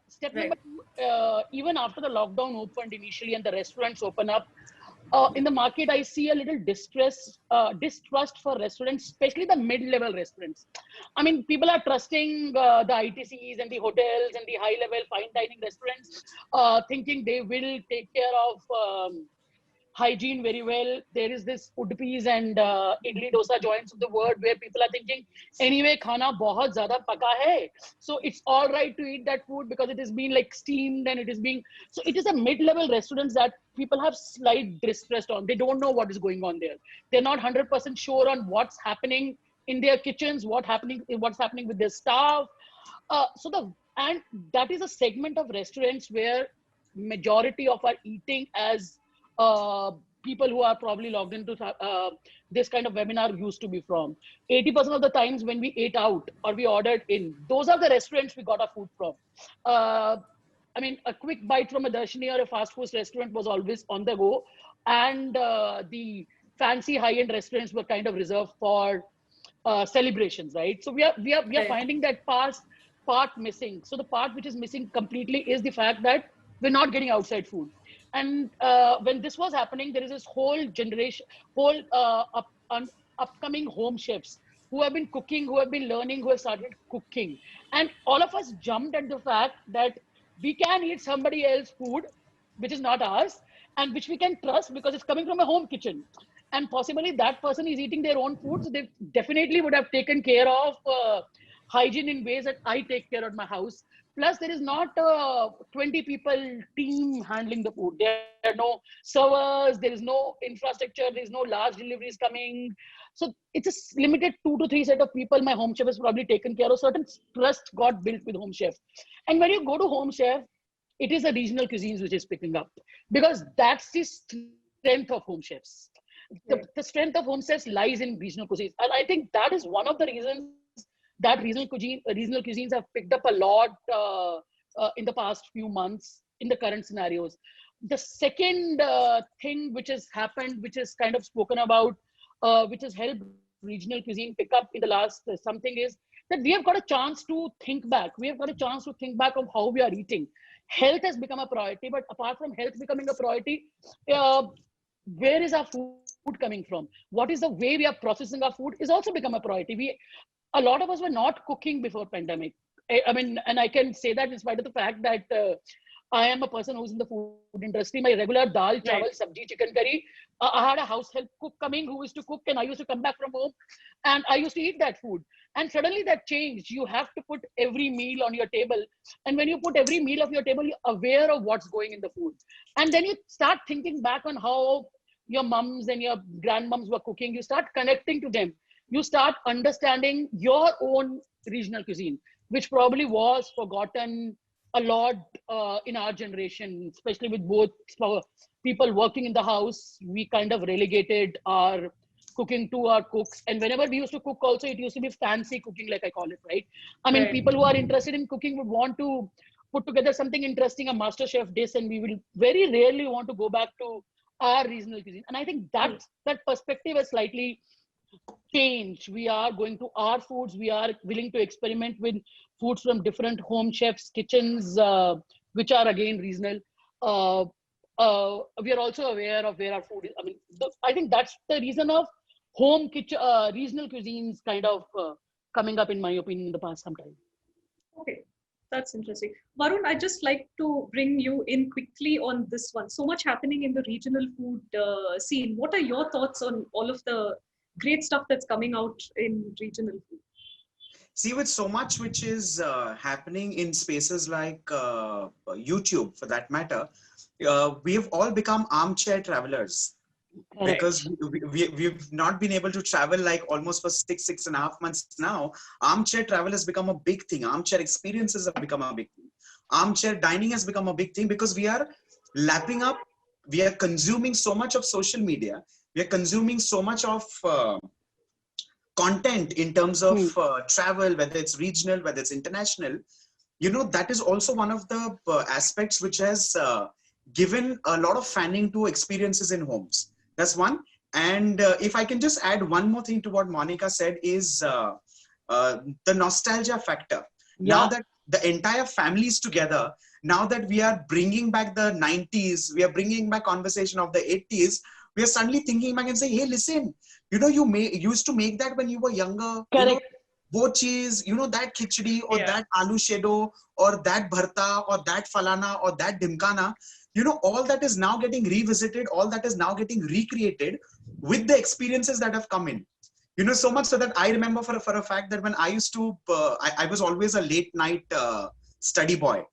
[SPEAKER 6] Step number 2, even after the lockdown opened initially and the restaurants open up, in the market, I see a little distrust for restaurants, especially the mid-level restaurants. I mean, people are trusting the ITCs and the hotels and the high-level fine dining restaurants, thinking they will take care of hygiene very well. There is this Udupis and idli dosa joints of the world where people are thinking, anyway, khana bahut zyada paka hai, so it's all right to eat that food because it is being like steamed and it is being. So it is a mid-level restaurants that people have slight distrust on. They don't know what is going on there. They're not 100% sure on what's happening in their kitchens, what's happening with their staff. And that is a segment of restaurants where majority of our eating as people who are probably logged into this kind of webinar used to be from. 80% of the times when we ate out or we ordered in, those are the restaurants we got our food from. I mean, a quick bite from a Darshini or a fast food restaurant was always on the go. And the fancy high-end restaurants were kind of reserved for celebrations, right? So we are finding that part missing. So the part which is missing completely is the fact that we're not getting outside food. And when this was happening, there is this whole generation, upcoming home chefs who have been cooking, who have been learning, who have started cooking. And all of us jumped at the fact that we can eat somebody else's food, which is not ours, and which we can trust because it's coming from a home kitchen. And possibly that person is eating their own food, so they definitely would have taken care of hygiene in ways that I take care of my house. Plus, there is not a 20 people team handling the food. There are no servers, there is no infrastructure, there is no large deliveries coming. So it's a limited 2 to 3 set of people my home chef has probably taken care of. Certain trust got built with home chef. And when you go to home chef, it is a regional cuisines which is picking up because that's the strength of home chefs. The strength of home chefs lies in regional cuisines. And I think that is one of the reasons that regional cuisines have picked up a lot in the past few months in the current scenarios. The second thing which has happened, which is kind of spoken about, which has helped regional cuisine pick up in the last something is that we have got a chance to think back. We have got a chance to think back of how we are eating. Health has become a priority, but apart from health becoming a priority, where is our food coming from? What is the way we are processing our food is also become a priority. A lot of us were not cooking before pandemic. I mean, and I can say that in spite of the fact that I am a person who's in the food industry. My regular dal, chawal, sabji, chicken curry. I had a house help cook coming who used to cook, and I used to come back from home and I used to eat that food. And suddenly that changed. You have to put every meal on your table. And when you put every meal of your table, you're aware of what's going in the food. And then you start thinking back on how your mums and your grandmoms were cooking. You start connecting to them. You start understanding your own regional cuisine, which probably was forgotten a lot in our generation, especially with both people working in the house. We kind of relegated our cooking to our cooks. And whenever we used to cook also, it used to be fancy cooking, like I call it, right? I mean, people who are interested in cooking would want to put together something interesting, a master chef dish, and we will very rarely want to go back to our regional cuisine. And I think that perspective has slightly changed. We are going to our foods. We are willing to experiment with foods from different home chefs' kitchens, which are again regional. We are also aware of where our food is. I mean, I think that's the reason of home kitchen, regional cuisines kind of coming up, in my opinion, in the past some time.
[SPEAKER 3] Okay, that's interesting. Varun, I'd just like to bring you in quickly on this one. So much happening in the regional food scene. What are your thoughts on all of the great stuff that's coming out in regional food?
[SPEAKER 4] See, with so much which is happening in spaces like YouTube, for that matter, we have all become armchair travelers.
[SPEAKER 6] Correct.
[SPEAKER 4] Because we've not been able to travel like almost for 6.5 months now. Armchair travel has become a big thing. Armchair experiences have become a big thing. Armchair dining has become a big thing because we are lapping up, we are consuming so much of social media, we are consuming so much of content in terms of travel, whether it's regional, whether it's international. You know, that is also one of the aspects which has given a lot of fanning to experiences in homes. That's one. And if I can just add one more thing to what Monica said is the nostalgia factor.
[SPEAKER 6] Yeah.
[SPEAKER 4] Now that the entire family is together, now that we are bringing back the 90s, we are bringing back conversation of the 80s, we are suddenly thinking back and saying, hey, listen, you know, you used to make that when you were younger.
[SPEAKER 6] Correct.
[SPEAKER 4] Wo cheese, you know, that khichdi or that aloo shedo or that bharta or that falana or that dimkana. You know, all that is now getting revisited, all that is now getting recreated with the experiences that have come in. You know, so much so that I remember for a fact that when I used to, I was always a late night study boy.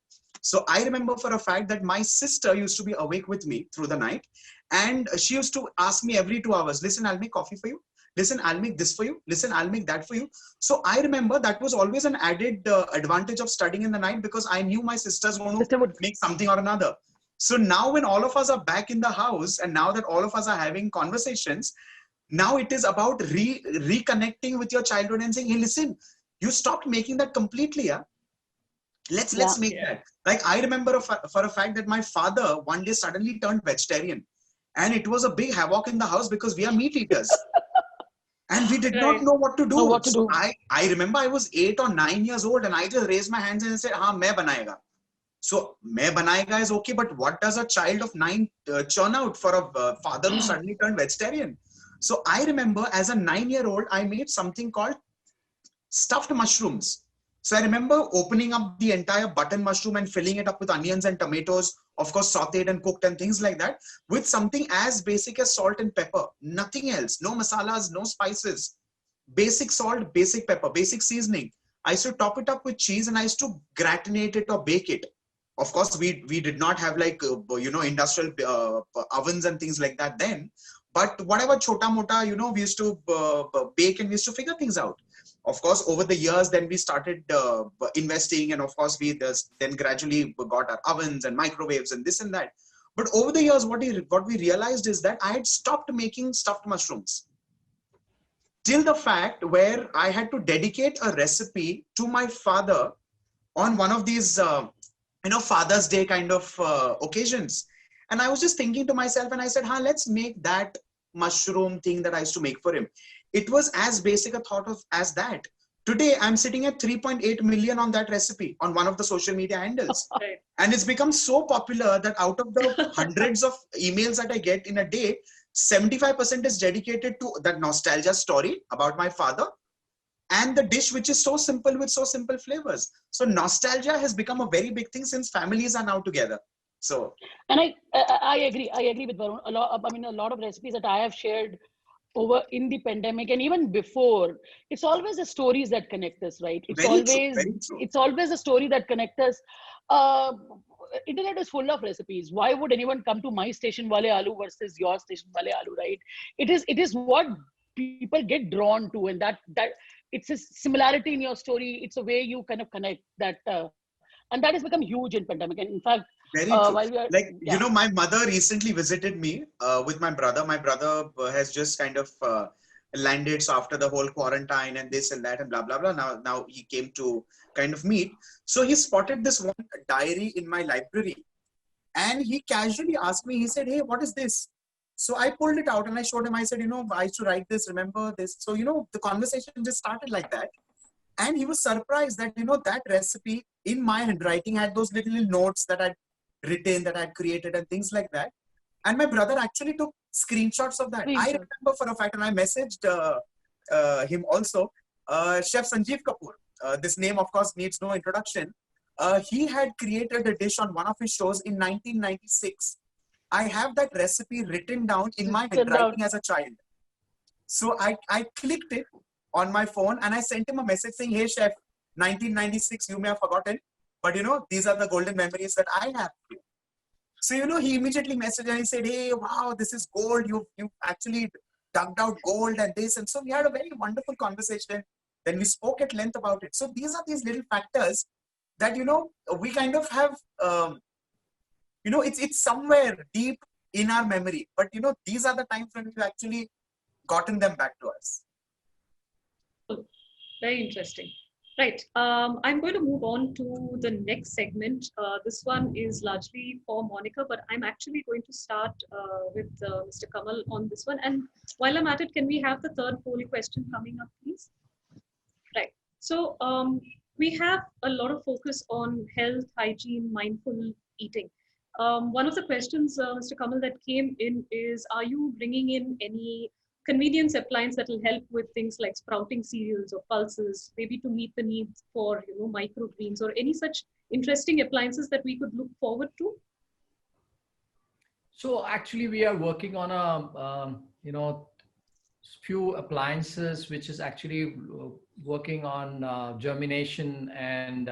[SPEAKER 4] So I remember for a fact that my sister used to be awake with me through the night. And she used to ask me every 2 hours, listen, I'll make coffee for you. Listen, I'll make this for you. Listen, I'll make that for you. So I remember that was always an added advantage of studying in the night because I knew my sister's going to make something or another. So now when all of us are back in the house and now that all of us are having conversations, now it is about reconnecting with your childhood and saying, hey, listen, you stopped making that completely. Yeah? Let's make that. Like I remember for a fact that my father one day suddenly turned vegetarian and it was a big havoc in the house because we are meat eaters. And we did not know what to do. So I remember I was 8 or 9 years old and I just raised my hands and said, haan, main banayega. So, main banayega is okay, but what does a child of 9 churn out for a father who suddenly turned vegetarian? So, I remember as a 9-year-old, I made something called stuffed mushrooms. So, I remember opening up the entire button mushroom and filling it up with onions and tomatoes, of course, sauteed and cooked and things like that, with something as basic as salt and pepper. Nothing else. No masalas, no spices. Basic salt, basic pepper, basic seasoning. I used to top it up with cheese and I used to gratinate it or bake it. Of course, we did not have like, you know, industrial ovens and things like that then. But whatever chota mota, you know, we used to bake and we used to figure things out. Of course, over the years, then we started investing. And of course, we then gradually got our ovens and microwaves and this and that. But over the years, what we realized is that I had stopped making stuffed mushrooms. Till the fact where I had to dedicate a recipe to my father on one of these you know, Father's Day kind of occasions. And I was just thinking to myself and I said, let's make that mushroom thing that I used to make for him. It was as basic a thought as that. Today, I'm sitting at 3.8 million on that recipe on one of the social media handles.
[SPEAKER 3] Right.
[SPEAKER 4] And it's become so popular that out of the hundreds of emails that I get in a day, 75% is dedicated to that nostalgia story about my father. and the dish which is so simple with so simple flavors. So nostalgia has become a very big thing since families are now together. So
[SPEAKER 6] And I agree. I agree with Varun. A lot of recipes that I have shared over in the pandemic and even before, it's always the stories that connect us, right?
[SPEAKER 4] very true, very true.
[SPEAKER 6] It's always a story that connects us. Uh, Internet is full of recipes. Why would anyone come to my station wale aloo versus your station wale aloo, right? It is what people get drawn to, and that it's a similarity in your story. It's a way you kind of connect that, and that has become huge in pandemic. And in fact,
[SPEAKER 4] Very true.
[SPEAKER 6] while we are,
[SPEAKER 4] Like,
[SPEAKER 6] yeah,
[SPEAKER 4] my mother recently visited me with my brother. My brother has just kind of landed. So after the whole quarantine and this and that and blah, blah, blah, now he came to kind of meet. So he spotted this one diary in my library and he casually asked me, he said, "Hey, what is this?" So I pulled it out and I showed him. I said, I used to write this, remember this. So, the conversation just started like that. And he was surprised that, that recipe in my handwriting had those little notes that I'd written, that I'd created and things like that. And my brother actually took screenshots of that. I remember for a fact, and I messaged him also, Chef Sanjeev Kapoor. This name, of course, needs no introduction. He had created a dish on one of his shows in 1996. I have that recipe written down in my handwriting as a child. So I clicked it on my phone and I sent him a message saying, "Hey chef, 1996, you may have forgotten, but these are the golden memories that I have." So, he immediately messaged and he said, "Hey, wow, this is gold. You've actually dug out gold and this." And so we had a very wonderful conversation. Then we spoke at length about it. So these are these little factors that, we kind of have, it's somewhere deep in our memory, but, these are the times when we've actually gotten them back to us.
[SPEAKER 3] Very interesting. Right. I'm going to move on to the next segment. This one is largely for Monica, but I'm actually going to start with Mr. Kamal on this one. And while I'm at it, can we have the third poll question coming up, please? Right. So we have a lot of focus on health, hygiene, mindful eating. One of the questions, Mr. Kamal, that came in is, are you bringing in any convenience appliance that will help with things like sprouting cereals or pulses, maybe to meet the needs for microgreens, or any such interesting appliances that we could look forward to?
[SPEAKER 5] So actually, we are working on a few appliances which is actually working on germination and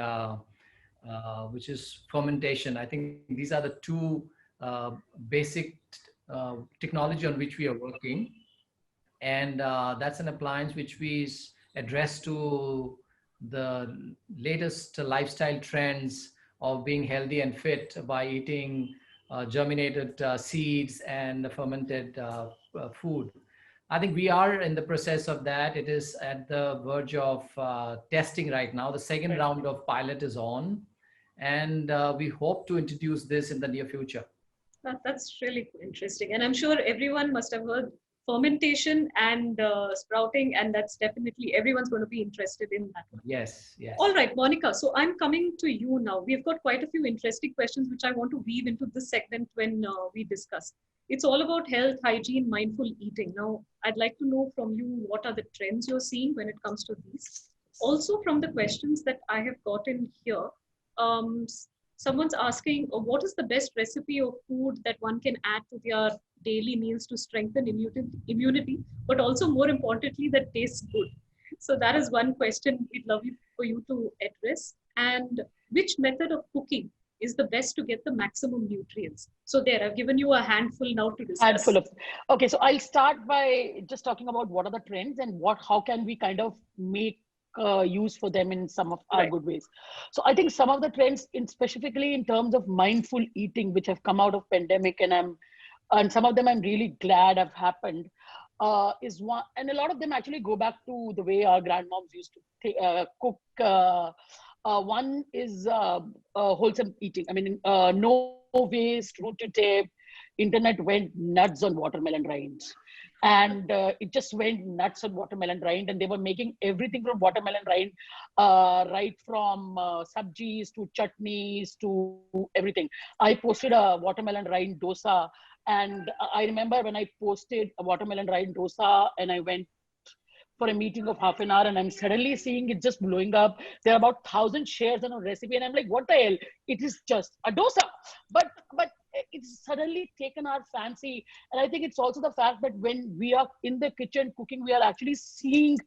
[SPEAKER 5] which is fermentation. I think these are the two basic technology on which we are working. And that's an appliance which we address to the latest lifestyle trends of being healthy and fit by eating germinated seeds and fermented food. I think we are in the process of that. It is at the verge of testing right now. The second round of pilot is on, and we hope to introduce this in the near future.
[SPEAKER 3] That's really interesting. And I'm sure everyone must have heard fermentation and sprouting, and that's definitely, everyone's going to be interested in that one.
[SPEAKER 5] Yes, yes.
[SPEAKER 3] All right, Monica, so I'm coming to you now. We've got quite a few interesting questions which I want to weave into this segment when we discuss. It's all about health, hygiene, mindful eating. Now, I'd like to know from you, what are the trends you're seeing when it comes to these? Also, from the questions that I have gotten here, someone's asking, what is the best recipe of food that one can add to their daily meals to strengthen immunity, but also more importantly, that tastes good? So that is one question we'd love for you to address. And which method of cooking is the best to get the maximum nutrients? So there, I've given you a handful now to discuss.
[SPEAKER 6] Okay, so I'll start by just talking about what are the trends and how can we kind of make use for them in some of our good ways. So I think some of the trends, specifically in terms of mindful eating, which have come out of pandemic, and some of them I'm really glad have happened, is one, and a lot of them actually go back to the way our grandmoms used to cook. One is wholesome eating. I mean, no waste, root to tip. Internet went nuts on watermelon rinds. And it just went nuts on watermelon rind, and they were making everything from watermelon rind, right from sabjis to chutneys to everything. I posted a watermelon rind dosa, and I remember when I posted a watermelon rind dosa, and I went for a meeting of half an hour, and I'm suddenly seeing it just blowing up. There are about 1,000 shares on a recipe, and I'm like, what the hell? It is just a dosa, but it's suddenly taken our fancy. And I think it's also the fact that when we are in the kitchen cooking, we are actually seeing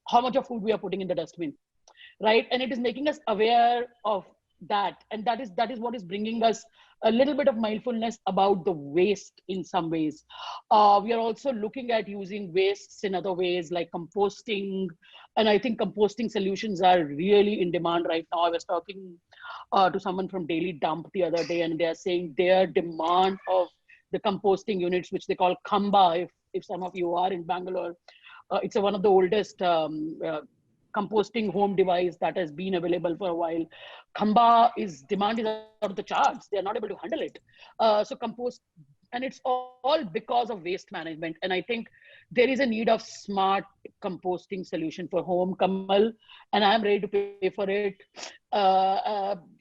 [SPEAKER 6] how much of food we are putting in the dustbin, right? And it is making us aware of that, and that is what is bringing us a little bit of mindfulness about the waste in some ways. We are also looking at using wastes in other ways like composting, and I think composting solutions are really in demand right now. I was talking to someone from Daily Dump the other day, and they are saying their demand of the composting units, which they call Khamba, if some of you are in Bangalore, it's one of the oldest composting home device that has been available for a while. Khamba is demand is out of the charts. They are not able to handle it. So compost, and it's all because of waste management. And I think there is a need of smart composting solution for home, Kamal, and I'm ready to pay for it,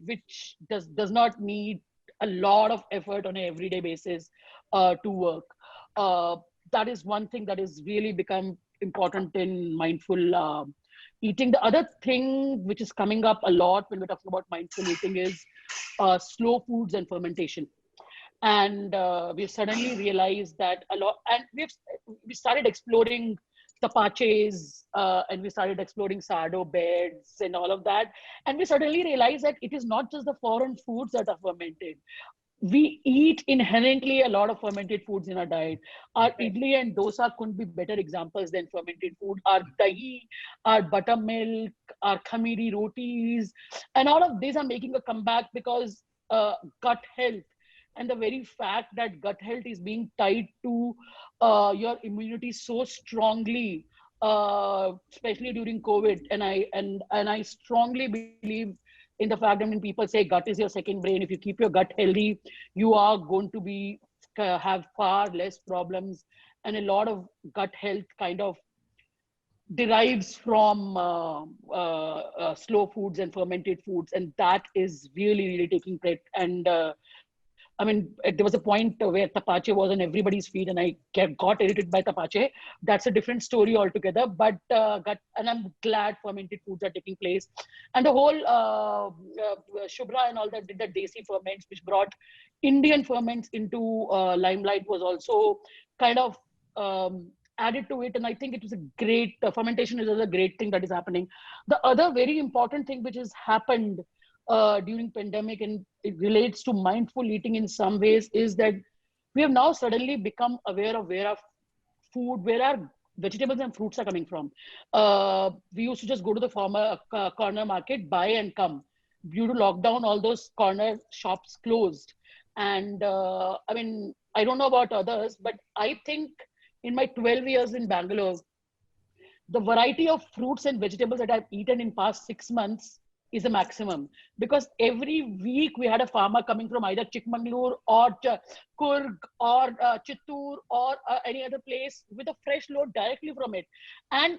[SPEAKER 6] which does not need a lot of effort on an everyday basis to work. That is one thing that has really become important in mindful eating. The other thing which is coming up a lot when we're talking about mindful eating is slow foods and fermentation. And we've suddenly realized that a lot, and we started exploring tapaches, and we started exploring sourdough beds and all of that. And we suddenly realized that it is not just the foreign foods that are fermented. We eat inherently a lot of fermented foods in our diet. Our idli and dosa couldn't be better examples than fermented food. Our dahi, our buttermilk, our khamiri rotis, and all of these are making a comeback because gut health, and the very fact that gut health is being tied to your immunity so strongly, especially during COVID. And I strongly believe in the fact that when people say gut is your second brain, if you keep your gut healthy, you are going to be have far less problems. And a lot of gut health kind of derives from slow foods and fermented foods, and that is really taking place. And I mean, there was a point where tapache was on everybody's feed, and I got irritated by tapache. That's a different story altogether. But and I'm glad fermented foods are taking place, and the whole Shubhra and all that did the desi ferments, which brought Indian ferments into limelight, was also kind of added to it. And I think it was a great fermentation is a great thing that is happening. The other very important thing which has happened during pandemic, and it relates to mindful eating in some ways, is that we have now suddenly become aware of where our vegetables and fruits are coming from. We used to just go to the corner market, buy and come. Due to lockdown, all those corner shops closed. And I mean, I don't know about others, but I think in my 12 years in Bangalore, the variety of fruits and vegetables that I've eaten in past 6 months is a maximum, because every week we had a farmer coming from either Chikmagalur or Kurg or Chittoor or any other place with a fresh load directly from it. And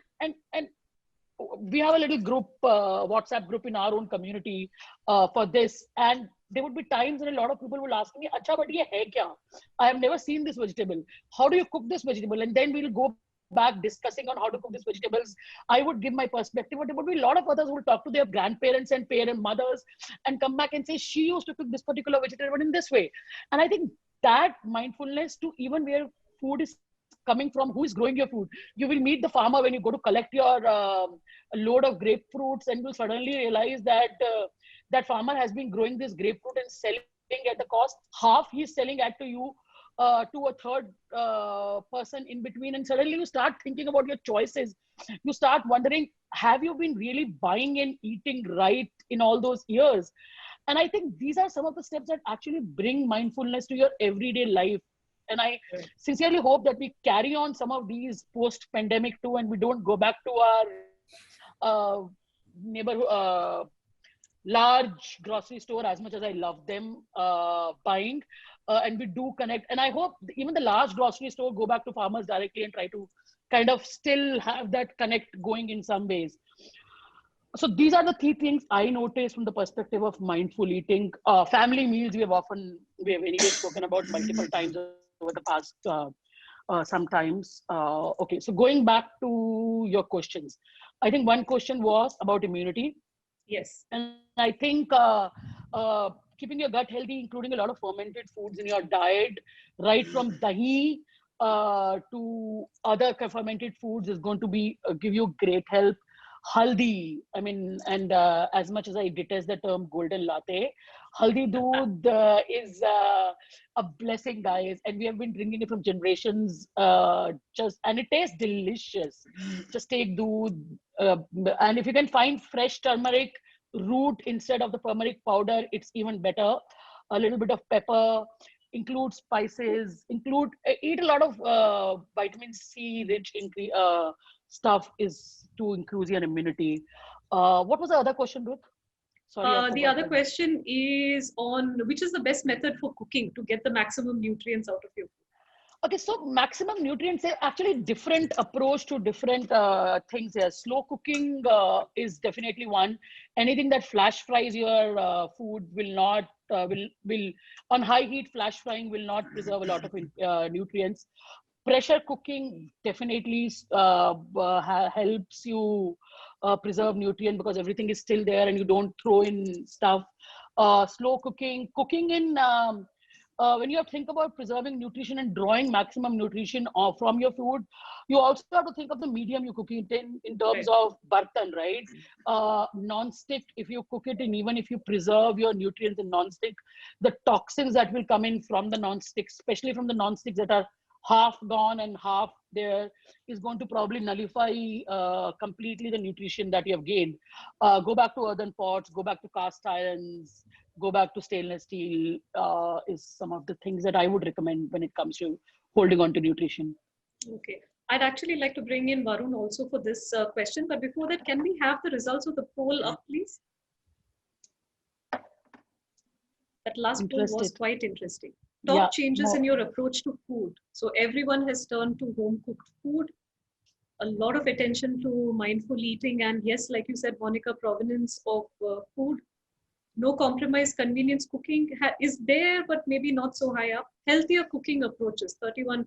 [SPEAKER 6] we have a little group, WhatsApp group in our own community for this. And there would be times when a lot of people will ask me, "Acha, but ye hai kya? I have never seen this vegetable. How do you cook this vegetable?" And then we'll go back discussing on how to cook these vegetables. I would give my perspective, but there would be a lot of others who will talk to their grandparents and parent mothers and come back and say, "She used to cook this particular vegetable in this way." And I think that mindfulness to even where food is coming from, who is growing your food. You will meet the farmer when you go to collect your load of grapefruits, and you'll suddenly realize that that farmer has been growing this grapefruit and selling at the cost half he's selling at to you, to a third person in between. And suddenly you start thinking about your choices. You start wondering, have you been really buying and eating right in all those years? And I think these are some of the steps that actually bring mindfulness to your everyday life. And I sincerely hope that we carry on some of these post-pandemic too, and we don't go back to our neighborhood, large grocery store, as much as I love them, buying, and we do connect. And I hope even the large grocery store go back to farmers directly and try to kind of still have that connect going in some ways. So these are the three things I noticed from the perspective of mindful eating. Family meals, we have anyway spoken about multiple times over the past sometimes. Okay, so going back to your questions, I think one question was about immunity.
[SPEAKER 3] Yes.
[SPEAKER 6] And I think keeping your gut healthy, including a lot of fermented foods in your diet, right from dahi to other fermented foods, is going to be give you great help. Haldi, I mean, and as much as I detest the term golden latte, haldi doodh is a blessing, guys, and we have been drinking it from generations. And it tastes delicious. Just take doodh, and if you can find fresh turmeric root instead of the turmeric powder, it's even better. A little bit of pepper, include spices, eat a lot of vitamin C rich stuff is to increase your immunity. What was the other question, Ruth? Sorry,
[SPEAKER 3] the other question is on which is the best method for cooking to get the maximum nutrients out of your food.
[SPEAKER 6] Okay, so maximum nutrients are actually different approach to different things here. Slow cooking is definitely one. Anything that flash fries your food will not, will on high heat flash frying will not preserve a lot of nutrients. Pressure cooking definitely helps you preserve nutrient because everything is still there and you don't throw in stuff. Slow cooking, cooking in, when you think about preserving nutrition and drawing maximum nutrition from your food, you also have to think of the medium you cook it in terms of bartan, right? Non-stick, if you cook it in, even if you preserve your nutrients in non-stick, the toxins that will come in from the non-stick, especially from the non-sticks that are half gone and half there, is going to probably nullify completely the nutrition that you have gained. Go back to earthen pots, go back to cast irons, go back to stainless steel is some of the things that I would recommend when it comes to holding on to nutrition.
[SPEAKER 3] Okay. I'd actually like to bring in Varun also for this question. But before that, can we have the results of the poll up, please? That last poll was quite interesting. Top changes in your approach to food. So everyone has turned to home cooked food. A lot of attention to mindful eating. And yes, like you said, Monica, provenance of food. No compromise, convenience cooking is there, but maybe not so high up. Healthier cooking approaches, 31%.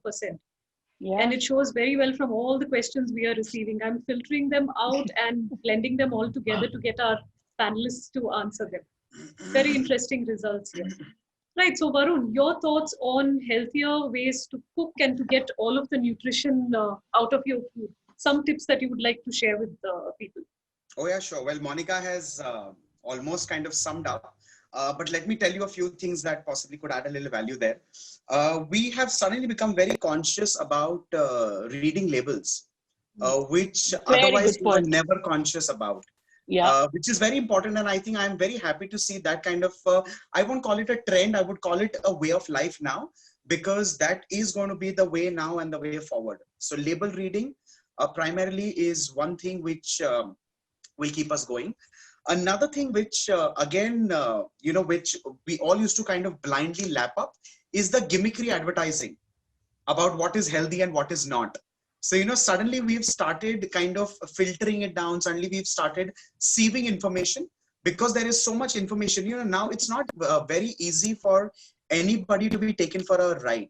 [SPEAKER 3] Yeah. And it shows very well from all the questions we are receiving. I'm filtering them out and blending them all together to get our panelists to answer them. Very interesting results here. Right, so Varun, your thoughts on healthier ways to cook and to get all of the nutrition out of your food. Some tips that you would like to share with people.
[SPEAKER 4] Oh yeah, sure. Well, Monica has almost kind of summed up. But let me tell you a few things that possibly could add a little value there. We have suddenly become very conscious about reading labels, which otherwise we were never conscious about. Yeah. Which is very important. And I think I'm very happy to see that kind of, I won't call it a trend, I would call it a way of life now, because that is going to be the way now and the way forward. So label reading primarily is one thing which will keep us going. Another thing which, again, which we all used to kind of blindly lap up is the gimmickry advertising about what is healthy and what is not. So, suddenly we've started kind of filtering it down. Suddenly we've started sieving information because there is so much information. Now it's not very easy for anybody to be taken for a ride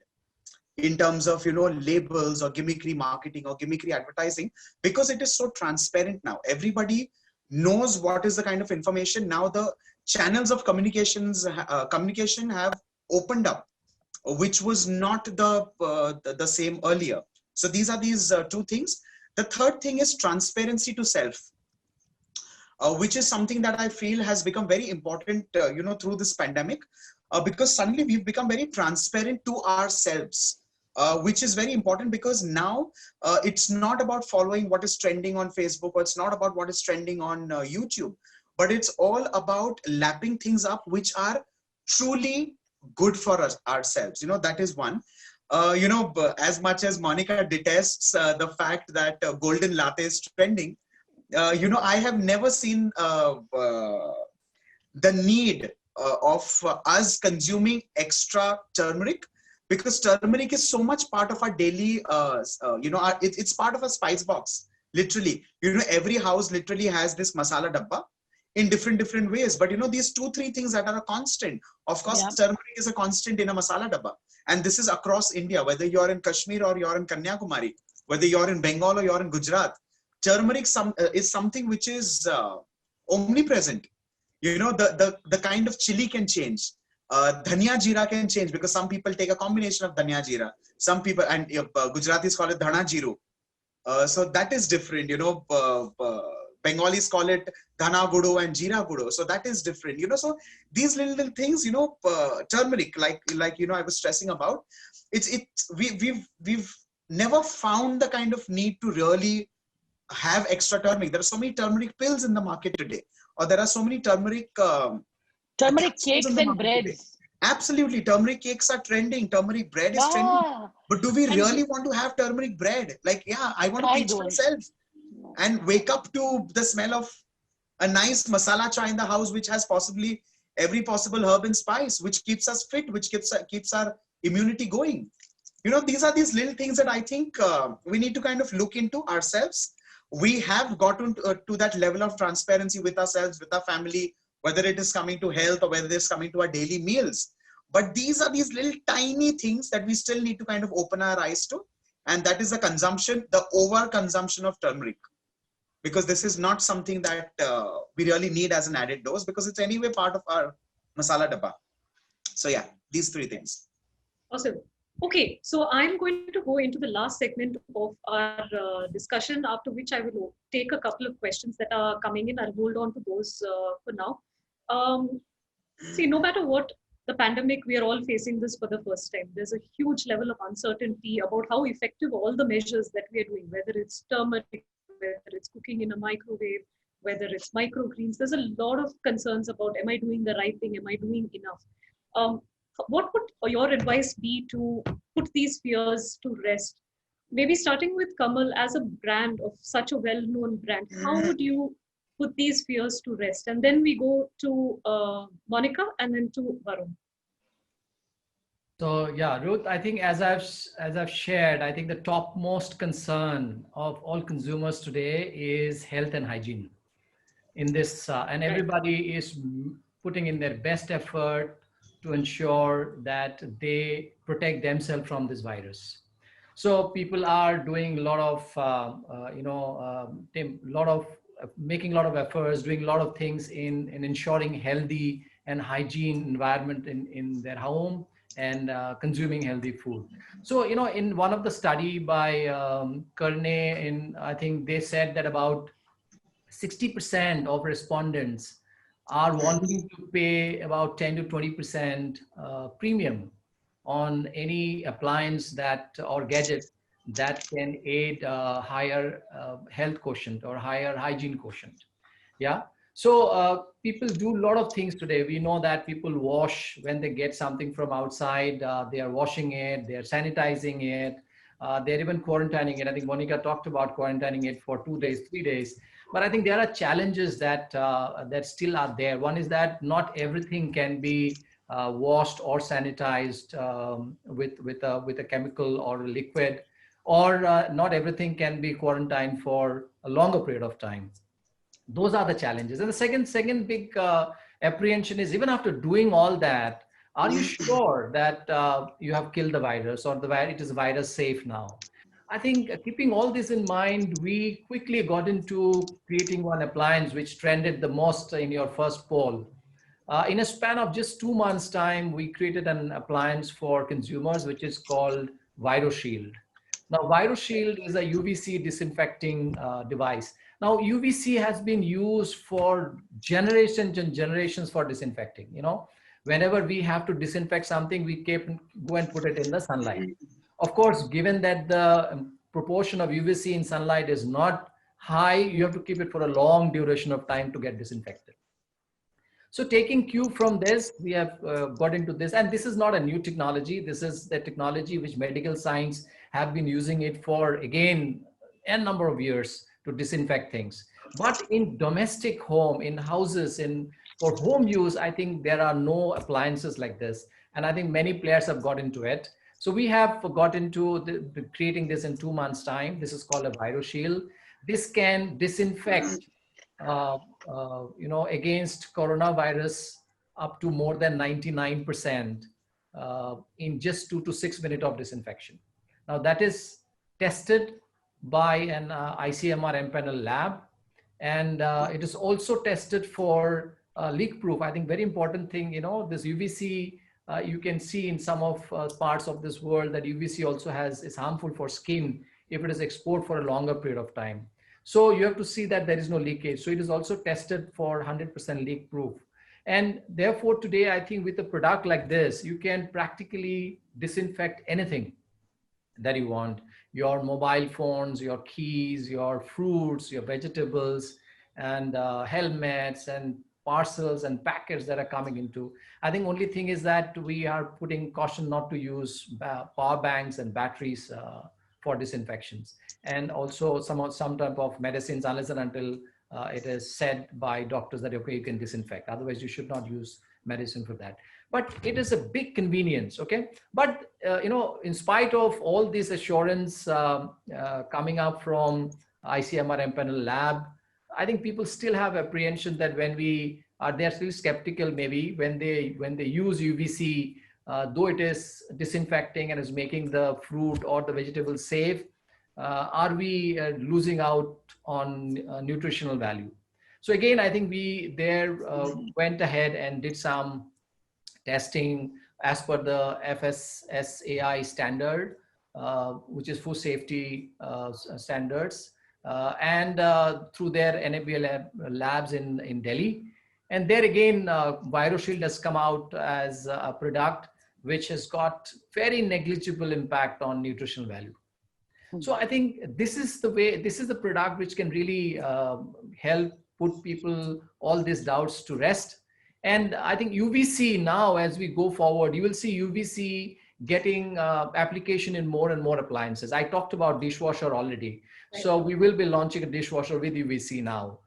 [SPEAKER 4] in terms of, labels or gimmickry marketing or gimmickry advertising, because it is so transparent now. Everybody knows what is the kind of information. Now the channels of communication have opened up, which was not the same earlier. So these are these two things. The third thing is transparency to self, which is something that I feel has become very important, through this pandemic, because suddenly we've become very transparent to ourselves, which is very important because now it's not about following what is trending on Facebook, or it's not about what is trending on YouTube, but it's all about lapping things up which are truly good for us ourselves. That is one. As much as Monica detests the fact that golden latte is trending, I have never seen the need of us consuming extra turmeric, because turmeric is so much part of our daily, it's part of a spice box, literally. Every house literally has this masala dabba in different ways. But these 2-3 things that are a constant. Of course, turmeric is a constant in a masala dabba. And this is across India, whether you're in Kashmir or you're in Kanyakumari, whether you're in Bengal or you're in Gujarat. Turmeric is something which is omnipresent. The kind of chili can change. Dhania jeera can change because some people take a combination of dhania jeera. Some people, and Gujaratis call it dhana jeeru. So that is different. Bengalis call it dhana gudo and jeera gudo. So that is different. So these little things, turmeric, like I was stressing about, we've never found the kind of need to really have extra turmeric. There are so many turmeric pills in the market today, or there are so many turmeric
[SPEAKER 6] cakes and breads.
[SPEAKER 4] Today. Absolutely, turmeric cakes are trending. Turmeric bread is trending. But do we really want to have turmeric bread? I want to teach myself and wake up to the smell of a nice masala chai in the house, which has possibly every possible herb and spice, which keeps us fit, which keeps our immunity going. These are these little things that I think we need to kind of look into ourselves. We have gotten to that level of transparency with ourselves, with our family, whether it is coming to health or whether it is coming to our daily meals. But these are these little tiny things that we still need to kind of open our eyes to. And that is the over-consumption of turmeric. Because this is not something that we really need as an added dose, because it's anyway part of our masala dabba. So yeah, these 3 things.
[SPEAKER 3] Awesome. Okay, so I'm going to go into the last segment of our discussion, after which I will take a couple of questions that are coming in. I'll hold on to those for now. See, no matter what the pandemic, we are all facing this for the first time. There's a huge level of uncertainty about how effective all the measures that we are doing, whether it's turmeric, whether it's cooking in a microwave, whether it's microgreens. There's a lot of concerns about, am I doing the right thing? Am I doing enough? What would your advice be to put these fears to rest? Maybe starting with Kamal, as a brand of such a well-known brand, how would you put these fears to rest? And then we go to Monica and then to Varun.
[SPEAKER 5] So yeah, Ruth, I think as I've shared, I think the topmost concern of all consumers today is health and hygiene in this, and everybody is putting in their best effort to ensure that they protect themselves from this virus. So people are doing a lot of, making a lot of efforts, doing a lot of things in ensuring healthy and hygiene environment in their home and consuming healthy food. So, in one of the study by Kearney, I think they said that about 60% of respondents are wanting to pay about 10 to 20% premium on any appliance or gadget that can aid higher health quotient or higher hygiene quotient. Yeah. So people do a lot of things today. We know that people wash when they get something from outside. They are washing it, they are sanitizing it, they're even quarantining it. I think Monica talked about quarantining it for 2 days, 3 days. But I think there are challenges that still are there. One is that not everything can be washed or sanitized with a chemical or a liquid, or not everything can be quarantined for a longer period of time. Those are the challenges. And the second big apprehension is, even after doing all that, are you sure that you have killed the virus, or it is virus safe now? I think keeping all this in mind, we quickly got into creating one appliance which trended the most in your first poll. In a span of just 2 months' time, we created an appliance for consumers, which is called ViroShield. Now, ViroShield is a UVC disinfecting device. Now, UVC has been used for generations and generations for disinfecting. Whenever we have to disinfect something, we go and put it in the sunlight. Of course, given that the proportion of UVC in sunlight is not high, you have to keep it for a long duration of time to get disinfected. So taking cue from this, we have got into this, and this is not a new technology. This is the technology which medical science have been using it for, again, a number of years to disinfect things. But in domestic home, in houses, for home use, I think there are no appliances like this. And I think many players have got into it. So we have got into creating this in 2 months' time. This is called a ViroShield. This can disinfect against coronavirus up to more than 99% in just 2 to 6 minutes of disinfection. Now that is tested by an ICMR M-panel lab, and it is also tested for leak proof. I think very important thing, this UVC, you can see in some of parts of this world that UVC also is harmful for skin if it is exposed for a longer period of time. So you have to see that there is no leakage. So it is also tested for 100% leak proof. And therefore today, I think with a product like this, you can practically disinfect anything that you want: your mobile phones, your keys, your fruits, your vegetables, and helmets and parcels and packets that are coming into. I think only thing is that we are putting caution not to use power banks and batteries for disinfections, and also some type of medicines, unless and until it is said by doctors that, okay, you can disinfect. Otherwise, you should not use medicine for that. But it is a big convenience, okay? But, in spite of all this assurance coming up from ICMR M-panel lab, I think people still have apprehension that they're still skeptical maybe when they use UVC, though it is disinfecting and is making the fruit or the vegetables safe, are we losing out on nutritional value? So again, I think we went ahead and did some testing as per the FSSAI standard, which is food safety standards, and through their NABL labs in Delhi. And there again, ViroShield has come out as a product which has got very negligible impact on nutritional value. So I think this is the product which can really help put people all these doubts to rest. And I think UVC now, as we go forward, you will see UVC getting application in more and more appliances. I talked about dishwasher already. Right. So we will be launching a dishwasher with UVC now.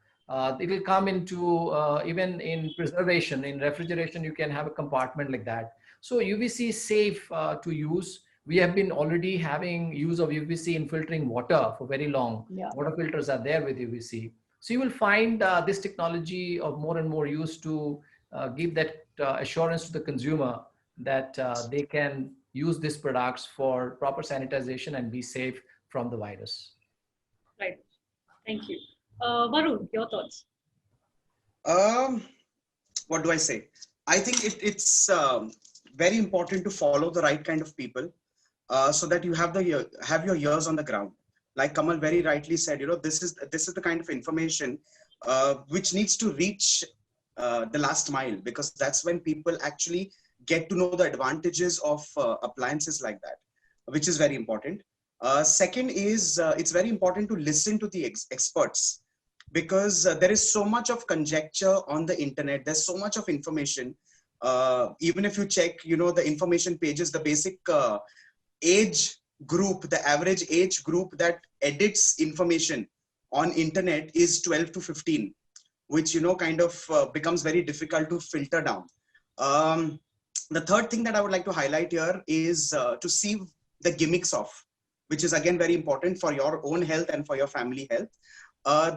[SPEAKER 5] It will come into even in preservation, in refrigeration, you can have a compartment like that. So UVC is safe to use. We have been already having use of UVC in filtering water for very long. Yeah. Water filters are there with UVC. So you will find this technology of more and more use to give that assurance to the consumer that they can use these products for proper sanitization and be safe from the virus.
[SPEAKER 3] Right. Thank you. Varun, your thoughts?
[SPEAKER 4] What do I say? I think it's very important to follow the right kind of people so that you have your ears on the ground. Like Kamal very rightly said, this is the kind of information which needs to reach the last mile, because that's when people actually get to know the advantages of appliances like that, which is very important. Second is it's very important to listen to the experts, because there is so much of conjecture on the internet. There's so much of information. Even if you check, the information pages, the basic age group, the average age group that edits information on internet is 12 to 15, which, kind of becomes very difficult to filter down. The third thing that I would like to highlight here is to see the gimmicks off, which is again very important for your own health and for your family health.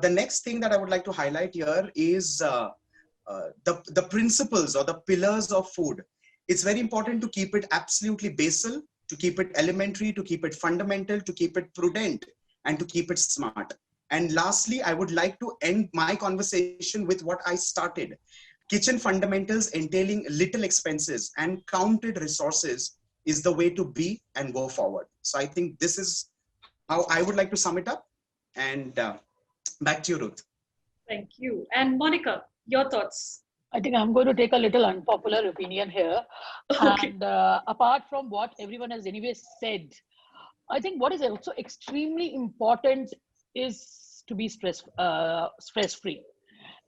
[SPEAKER 4] The next thing that I would like to highlight here is the principles or the pillars of food. It's very important to keep it absolutely basal, to keep it elementary, to keep it fundamental, to keep it prudent, and to keep it smart. And lastly, I would like to end my conversation with what I started. Kitchen fundamentals entailing little expenses and counted resources is the way to be and go forward. So I think this is how I would like to sum it up. And back to you, Ruth.
[SPEAKER 3] Thank you. And Monica, your thoughts?
[SPEAKER 6] I think I'm going to take a little unpopular opinion here. Okay. And apart from what everyone has anyway said, I think what is also extremely important is to be stress-free.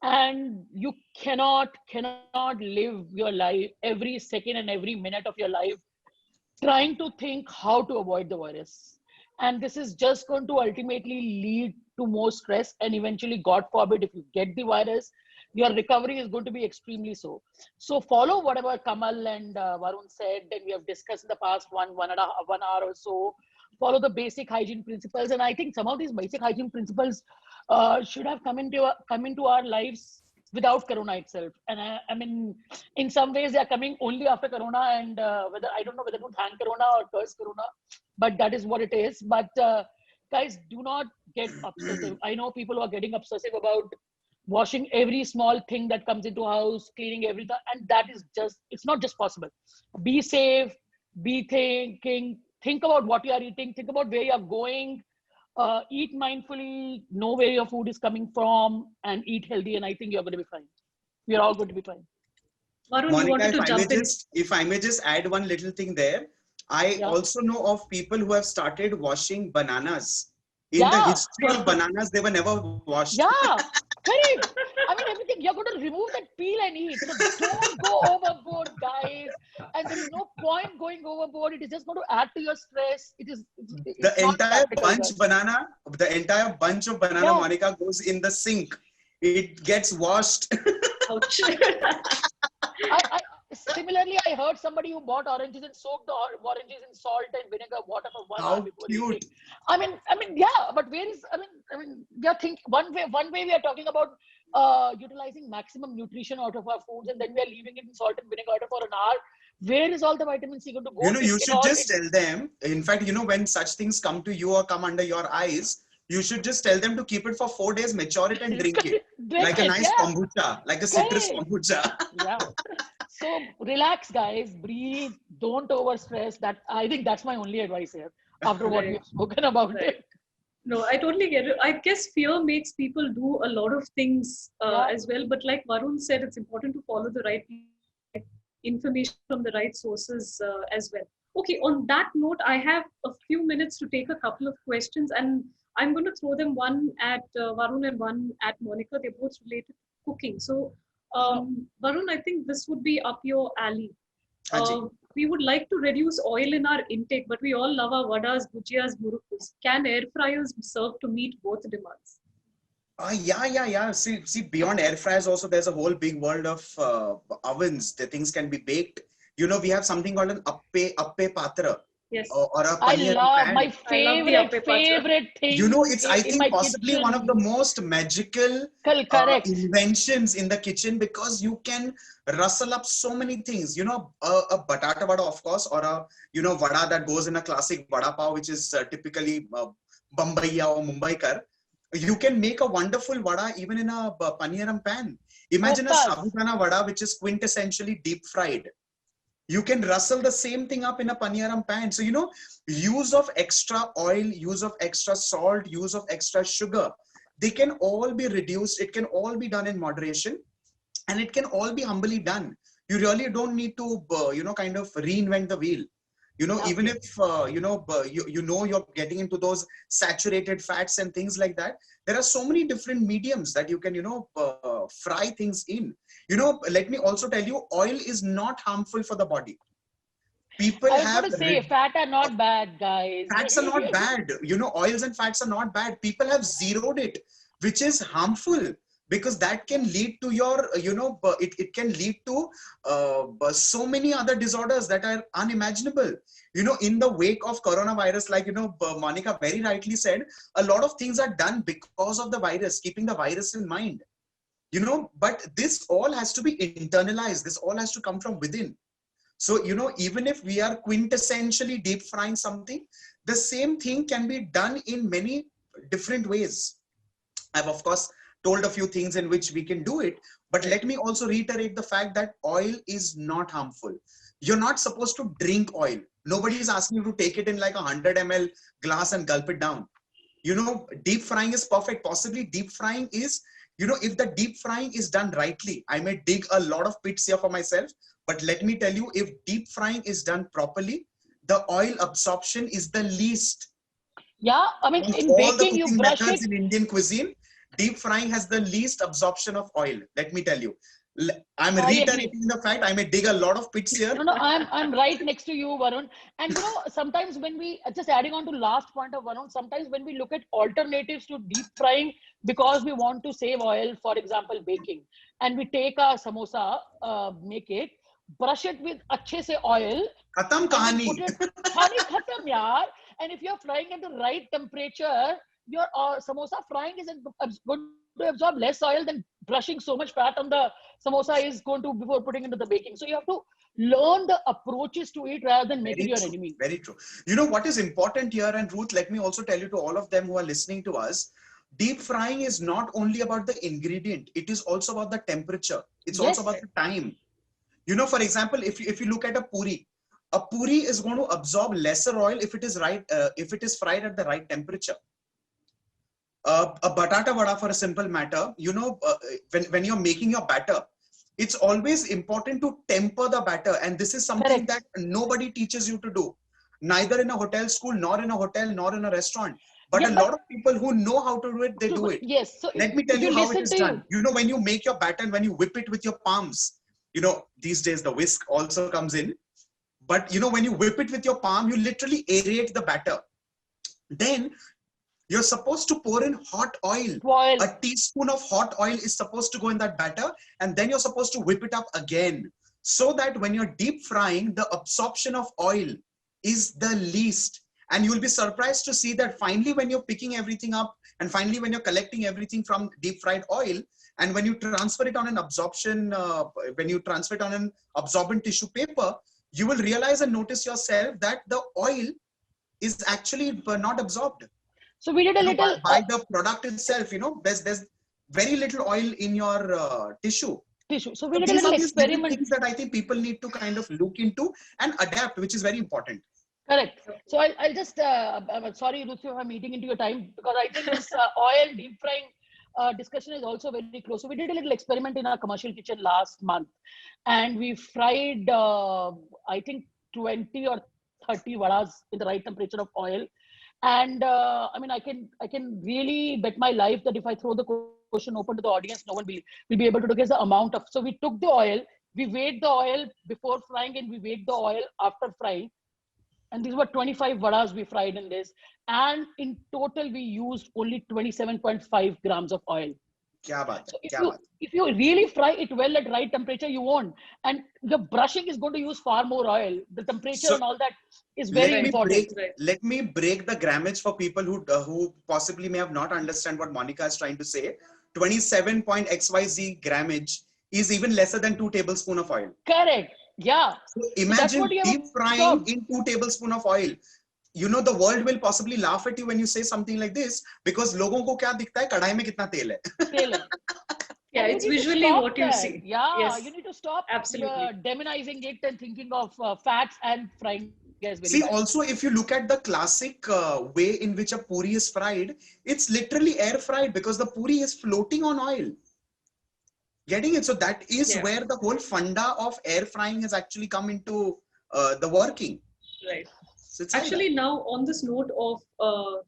[SPEAKER 6] And you cannot live your life every second and every minute of your life trying to think how to avoid the virus. And this is just going to ultimately lead to more stress, and eventually, God forbid, if you get the virus, your recovery is going to be extremely so. So follow whatever Kamal and Varun said, and we have discussed in the past one hour or so. Follow the basic hygiene principles, and I think some of these basic hygiene principles should have come into our lives without Corona itself. And I mean, in some ways, they are coming only after Corona, and whether I don't know whether to thank Corona or curse Corona, but that is what it is. But guys, do not get obsessive. I know people who are getting obsessive about washing every small thing that comes into house, cleaning everything, and that is just, it's not just possible. Be safe, be thinking, think about what you are eating, think about where you are going, eat mindfully, know where your food is coming from, and eat healthy, and I think you're going to be fine. We're all going to be fine.
[SPEAKER 3] Varun, you
[SPEAKER 4] Monica,
[SPEAKER 3] wanted to jump in.
[SPEAKER 4] if I may just add one little thing there. I also know of people who have started washing bananas. In the history of bananas, they were never washed.
[SPEAKER 6] Yeah, correct. I mean, everything, you're going to remove that peel and eat. So don't go overboard, guys. And there is no point going overboard. It is just going to add to your stress. It's
[SPEAKER 4] the entire bunch of banana, Monica, goes in the sink. It gets washed.
[SPEAKER 3] Ouch.
[SPEAKER 6] Similarly, I heard somebody who bought oranges and soaked the oranges in salt and vinegar water for 1 hour before eating. I mean, yeah, but where is, I mean, we are thinking one way we are talking about utilizing maximum nutrition out of our foods, and then we are leaving it in salt and vinegar water for an hour. Where is all the vitamin C going to go?
[SPEAKER 4] You should just tell them. In fact, when such things come to you or come under your eyes, you should just tell them to keep it for 4 days, mature it and drink it. Like a nice kombucha, like a citrus kombucha.
[SPEAKER 6] Yeah. So relax, guys, breathe, don't overstress. I think that's my only advice here after what we've spoken about it.
[SPEAKER 3] No, I totally get it. I guess fear makes people do a lot of things as well. But like Varun said, it's important to follow the right information from the right sources as well. Okay, on that note, I have a few minutes to take a couple of questions, and I'm going to throw them, one at Varun and one at Monica. They're both related to cooking. So Varun, I think this would be up your alley. We would like to reduce oil in our intake, but we all love our vadas, bhujiyas, murukus. Can air fryers serve to meet both demands?
[SPEAKER 4] Yeah. See, beyond air fryers also, there's a whole big world of ovens. The things can be baked. We have something called an appe patra.
[SPEAKER 3] Yes.
[SPEAKER 4] Or a
[SPEAKER 6] I love
[SPEAKER 4] pan.
[SPEAKER 6] my favorite thing.
[SPEAKER 4] It's I think possibly
[SPEAKER 6] kitchen.
[SPEAKER 4] one of the most magical inventions in the kitchen, because you can rustle up so many things. A batata vada, of course, or a vada that goes in a classic vada pav, which is typically Bombaiya or Mumbaikar. You can make a wonderful vada even in a paniyaram pan. Imagine a sabudana vada which is quintessentially deep fried. You can rustle the same thing up in a paniyaram pan. So, use of extra oil, use of extra salt, use of extra sugar, they can all be reduced. It can all be done in moderation, and it can all be humbly done. You really don't need to, kind of reinvent the wheel. Even if, you're getting into those saturated fats and things like that, there are so many different mediums that you can, fry things in. Let me also tell you, oil is not harmful for the body. People
[SPEAKER 6] I was going to say, fat are not bad, guys.
[SPEAKER 4] Fats are not bad. Oils and fats are not bad. People have zeroed it, which is harmful, because that can lead to your, it can lead to so many other disorders that are unimaginable. In the wake of coronavirus, like, Monica very rightly said, a lot of things are done because of the virus, keeping the virus in mind. But this all has to be internalized. This all has to come from within. So, even if we are quintessentially deep frying something, the same thing can be done in many different ways. I've, of course, told a few things in which we can do it, but let me also reiterate the fact that oil is not harmful. You're not supposed to drink oil. Nobody is asking you to take it in like 100 ml glass and gulp it down. Deep frying is perfect. Possibly deep frying is, if the deep frying is done rightly, I may dig a lot of pits here for myself, but let me tell you, if deep frying is done properly, the oil absorption is the least.
[SPEAKER 6] Yeah, I mean, in
[SPEAKER 4] all
[SPEAKER 6] baking,
[SPEAKER 4] the cooking
[SPEAKER 6] you brush
[SPEAKER 4] methods
[SPEAKER 6] it.
[SPEAKER 4] in Indian cuisine, deep frying has the least absorption of oil. Let me tell you. I'm reiterating the fact. I may dig a lot of pits here.
[SPEAKER 6] No, I'm right next to you, Varun. And sometimes when we, just adding on to last point of Varun, sometimes when we look at alternatives to deep frying, because we want to save oil, for example, baking, and we take a samosa, make it, brush it with अच्छे से oil.
[SPEAKER 4] Khatam kahani.
[SPEAKER 6] Kahani khatam, yaar. And if you're frying at the right temperature, your samosa frying is going to absorb less oil than brushing so much fat on the samosa is going to before putting into the baking. So you have to learn the approaches to it rather than make it your enemy.
[SPEAKER 4] Very true. You know what is important here, and Ruth, let me also tell you to all of them who are listening to us, deep frying is not only about the ingredient, it is also about the temperature. It's also about the time. You know, for example, if you look at a puri is going to absorb lesser oil if it is fried at the right temperature. A batata vada, for a simple matter, you know, when you're making your batter, it's always important to temper the batter, and this is something that nobody teaches you to do, neither in a hotel school, nor in a hotel, nor in a restaurant. But a lot of people who know how to do it, they do it.
[SPEAKER 6] Yes. So
[SPEAKER 4] let me tell you how it is done. You know, when you make your batter and when you whip it with your palms, you know, these days the whisk also comes in. But you know, when you whip it with your palm, you literally aerate the batter. Then you're supposed to pour in hot oil. A teaspoon of hot oil is supposed to go in that batter, and then you're supposed to whip it up again, so that when you're deep frying, the absorption of oil is the least. And you'll be surprised to see that finally, when you're picking everything up, and finally when you're collecting everything from deep fried oil, and when you transfer it on an absorbent tissue paper, you will realize and notice yourself that the oil is actually not absorbed.
[SPEAKER 6] So we did a little
[SPEAKER 4] by the product itself. You know, there's very little oil in your tissue.
[SPEAKER 6] So we did a little experiment.
[SPEAKER 4] Things that I think people need to kind of look into and adapt, which is very important.
[SPEAKER 6] Correct. So I'll just, sorry, Ruth, I'm eating into your time, because I think this oil deep frying discussion is also very close. So we did a little experiment in our commercial kitchen last month, and we fried, I think 20 or 30 vadas in the right temperature of oil. And I mean, I can really bet my life that if I throw the question open to the audience, no one will be able to guess the amount of. So we took the oil, we weighed the oil before frying, and we weighed the oil after frying. And these were 25 vadas we fried in this. And in total, we used only 27.5 grams of oil. So if you really fry it well at right temperature, you won't. And the brushing is going to use far more oil. The temperature and all that is very important.
[SPEAKER 4] Let me break the grammage for people who possibly may have not understand what Monica is trying to say. 27.xyz grammage is even lesser than 2 tablespoons of oil.
[SPEAKER 6] Correct. Yeah.
[SPEAKER 4] So imagine deep frying in 2 tablespoons of oil. You know, the world will possibly laugh at you when you say something like this, because logon ko kya dikhta hai, kadhai mein kitna tel hai.
[SPEAKER 3] Yeah, it's visually what you see.
[SPEAKER 6] Yeah, yes. You need to stop demonizing it and thinking of fats and frying.
[SPEAKER 4] See, also, if you look at the classic way in which a puri is fried, it's literally air fried, because the puri is floating on oil. Getting it? So that is where the whole funda of air frying has actually come into the working.
[SPEAKER 3] Right. So actually, now on this note of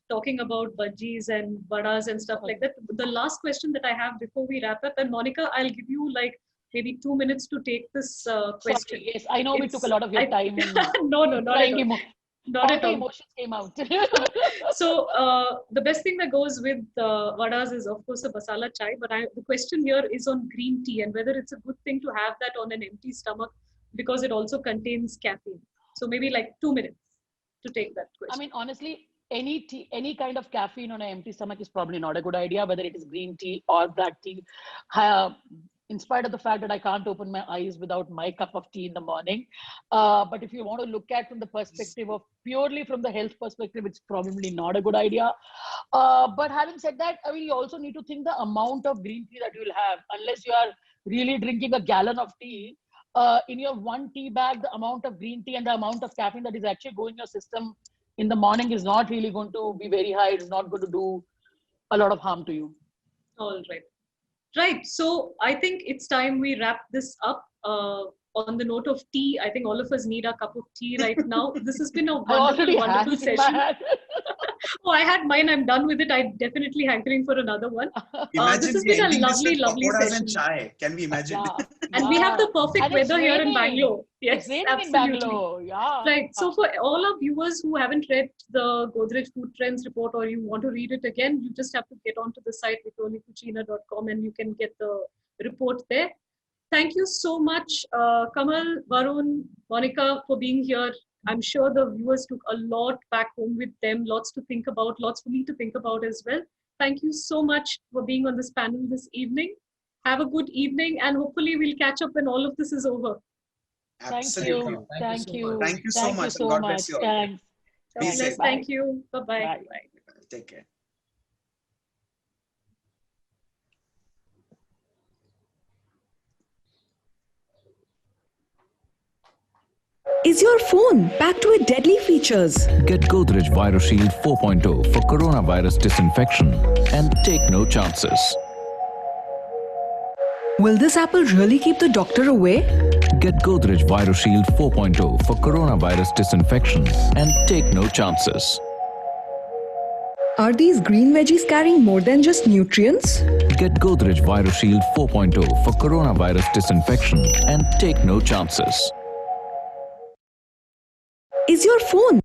[SPEAKER 3] talking about bhajis and vadas and stuff like that, the last question that I have before we wrap up, and Monica, I'll give you like maybe 2 minutes to take this question.
[SPEAKER 6] Sorry, yes, I know we took a lot of your time.
[SPEAKER 3] No, not at all. Not at all.
[SPEAKER 6] Emotions came out.
[SPEAKER 3] So the best thing that goes with vadas is, of course, a masala chai. But the question here is on green tea and whether it's a good thing to have that on an empty stomach, because it also contains caffeine. So maybe like 2 minutes to take that question.
[SPEAKER 6] I mean, honestly, any tea, any kind of caffeine on an empty stomach is probably not a good idea, whether it is green tea or black tea. In spite of the fact that I can't open my eyes without my cup of tea in the morning. But if you want to look at from the perspective of purely from the health perspective, it's probably not a good idea. But having said that, I mean, you also need to think the amount of green tea that you will have, unless you are really drinking a gallon of tea. In your 1 tea bag, the amount of green tea and the amount of caffeine that is actually going in your system in the morning is not really going to be very high. It's not going to do a lot of harm to you.
[SPEAKER 3] All right. Right. So I think it's time we wrap this up. On the note of tea, I think all of us need a cup of tea right now. This has been a wonderful session. Oh, I had mine. I'm done with it. I'm definitely hankering for another one. This has been a lovely session.
[SPEAKER 4] And chai. Can we imagine?
[SPEAKER 6] Yeah.
[SPEAKER 3] And we have the perfect weather here in Bangalore. Yes,
[SPEAKER 6] it's raining
[SPEAKER 3] absolutely.
[SPEAKER 6] in Bangalore. Yeah.
[SPEAKER 3] Right. So for all our viewers who haven't read the Godrej Food Trends Report, or you want to read it again, you just have to get onto the site vikhrolicucina.com and you can get the report there. Thank you so much, Kamal, Varun, Monica, for being here. I'm sure the viewers took a lot back home with them, lots to think about, lots for me to think about as well. Thank you so much for being on this panel this evening. Have a good evening, and hopefully we'll catch up when all of this is over.
[SPEAKER 4] Absolutely.
[SPEAKER 6] Thank you.
[SPEAKER 4] Thank you so much, and
[SPEAKER 6] so
[SPEAKER 4] God
[SPEAKER 6] much.
[SPEAKER 4] bless you all.
[SPEAKER 6] Thanks.
[SPEAKER 4] Be
[SPEAKER 3] God bless.
[SPEAKER 4] safe.
[SPEAKER 3] Thank you. Bye-bye.
[SPEAKER 6] Bye.
[SPEAKER 3] Bye.
[SPEAKER 4] Take care.
[SPEAKER 1] Is your phone packed with deadly features?
[SPEAKER 2] Get Godrej Shield 4.0 for coronavirus disinfection and take no chances.
[SPEAKER 1] Will this apple really keep the doctor away?
[SPEAKER 2] Get Godrej Shield 4.0 for coronavirus disinfection and take no chances.
[SPEAKER 1] Are these green veggies carrying more than just nutrients?
[SPEAKER 2] Get Godrej Shield 4.0 for coronavirus disinfection and take no chances.
[SPEAKER 1] Is your phone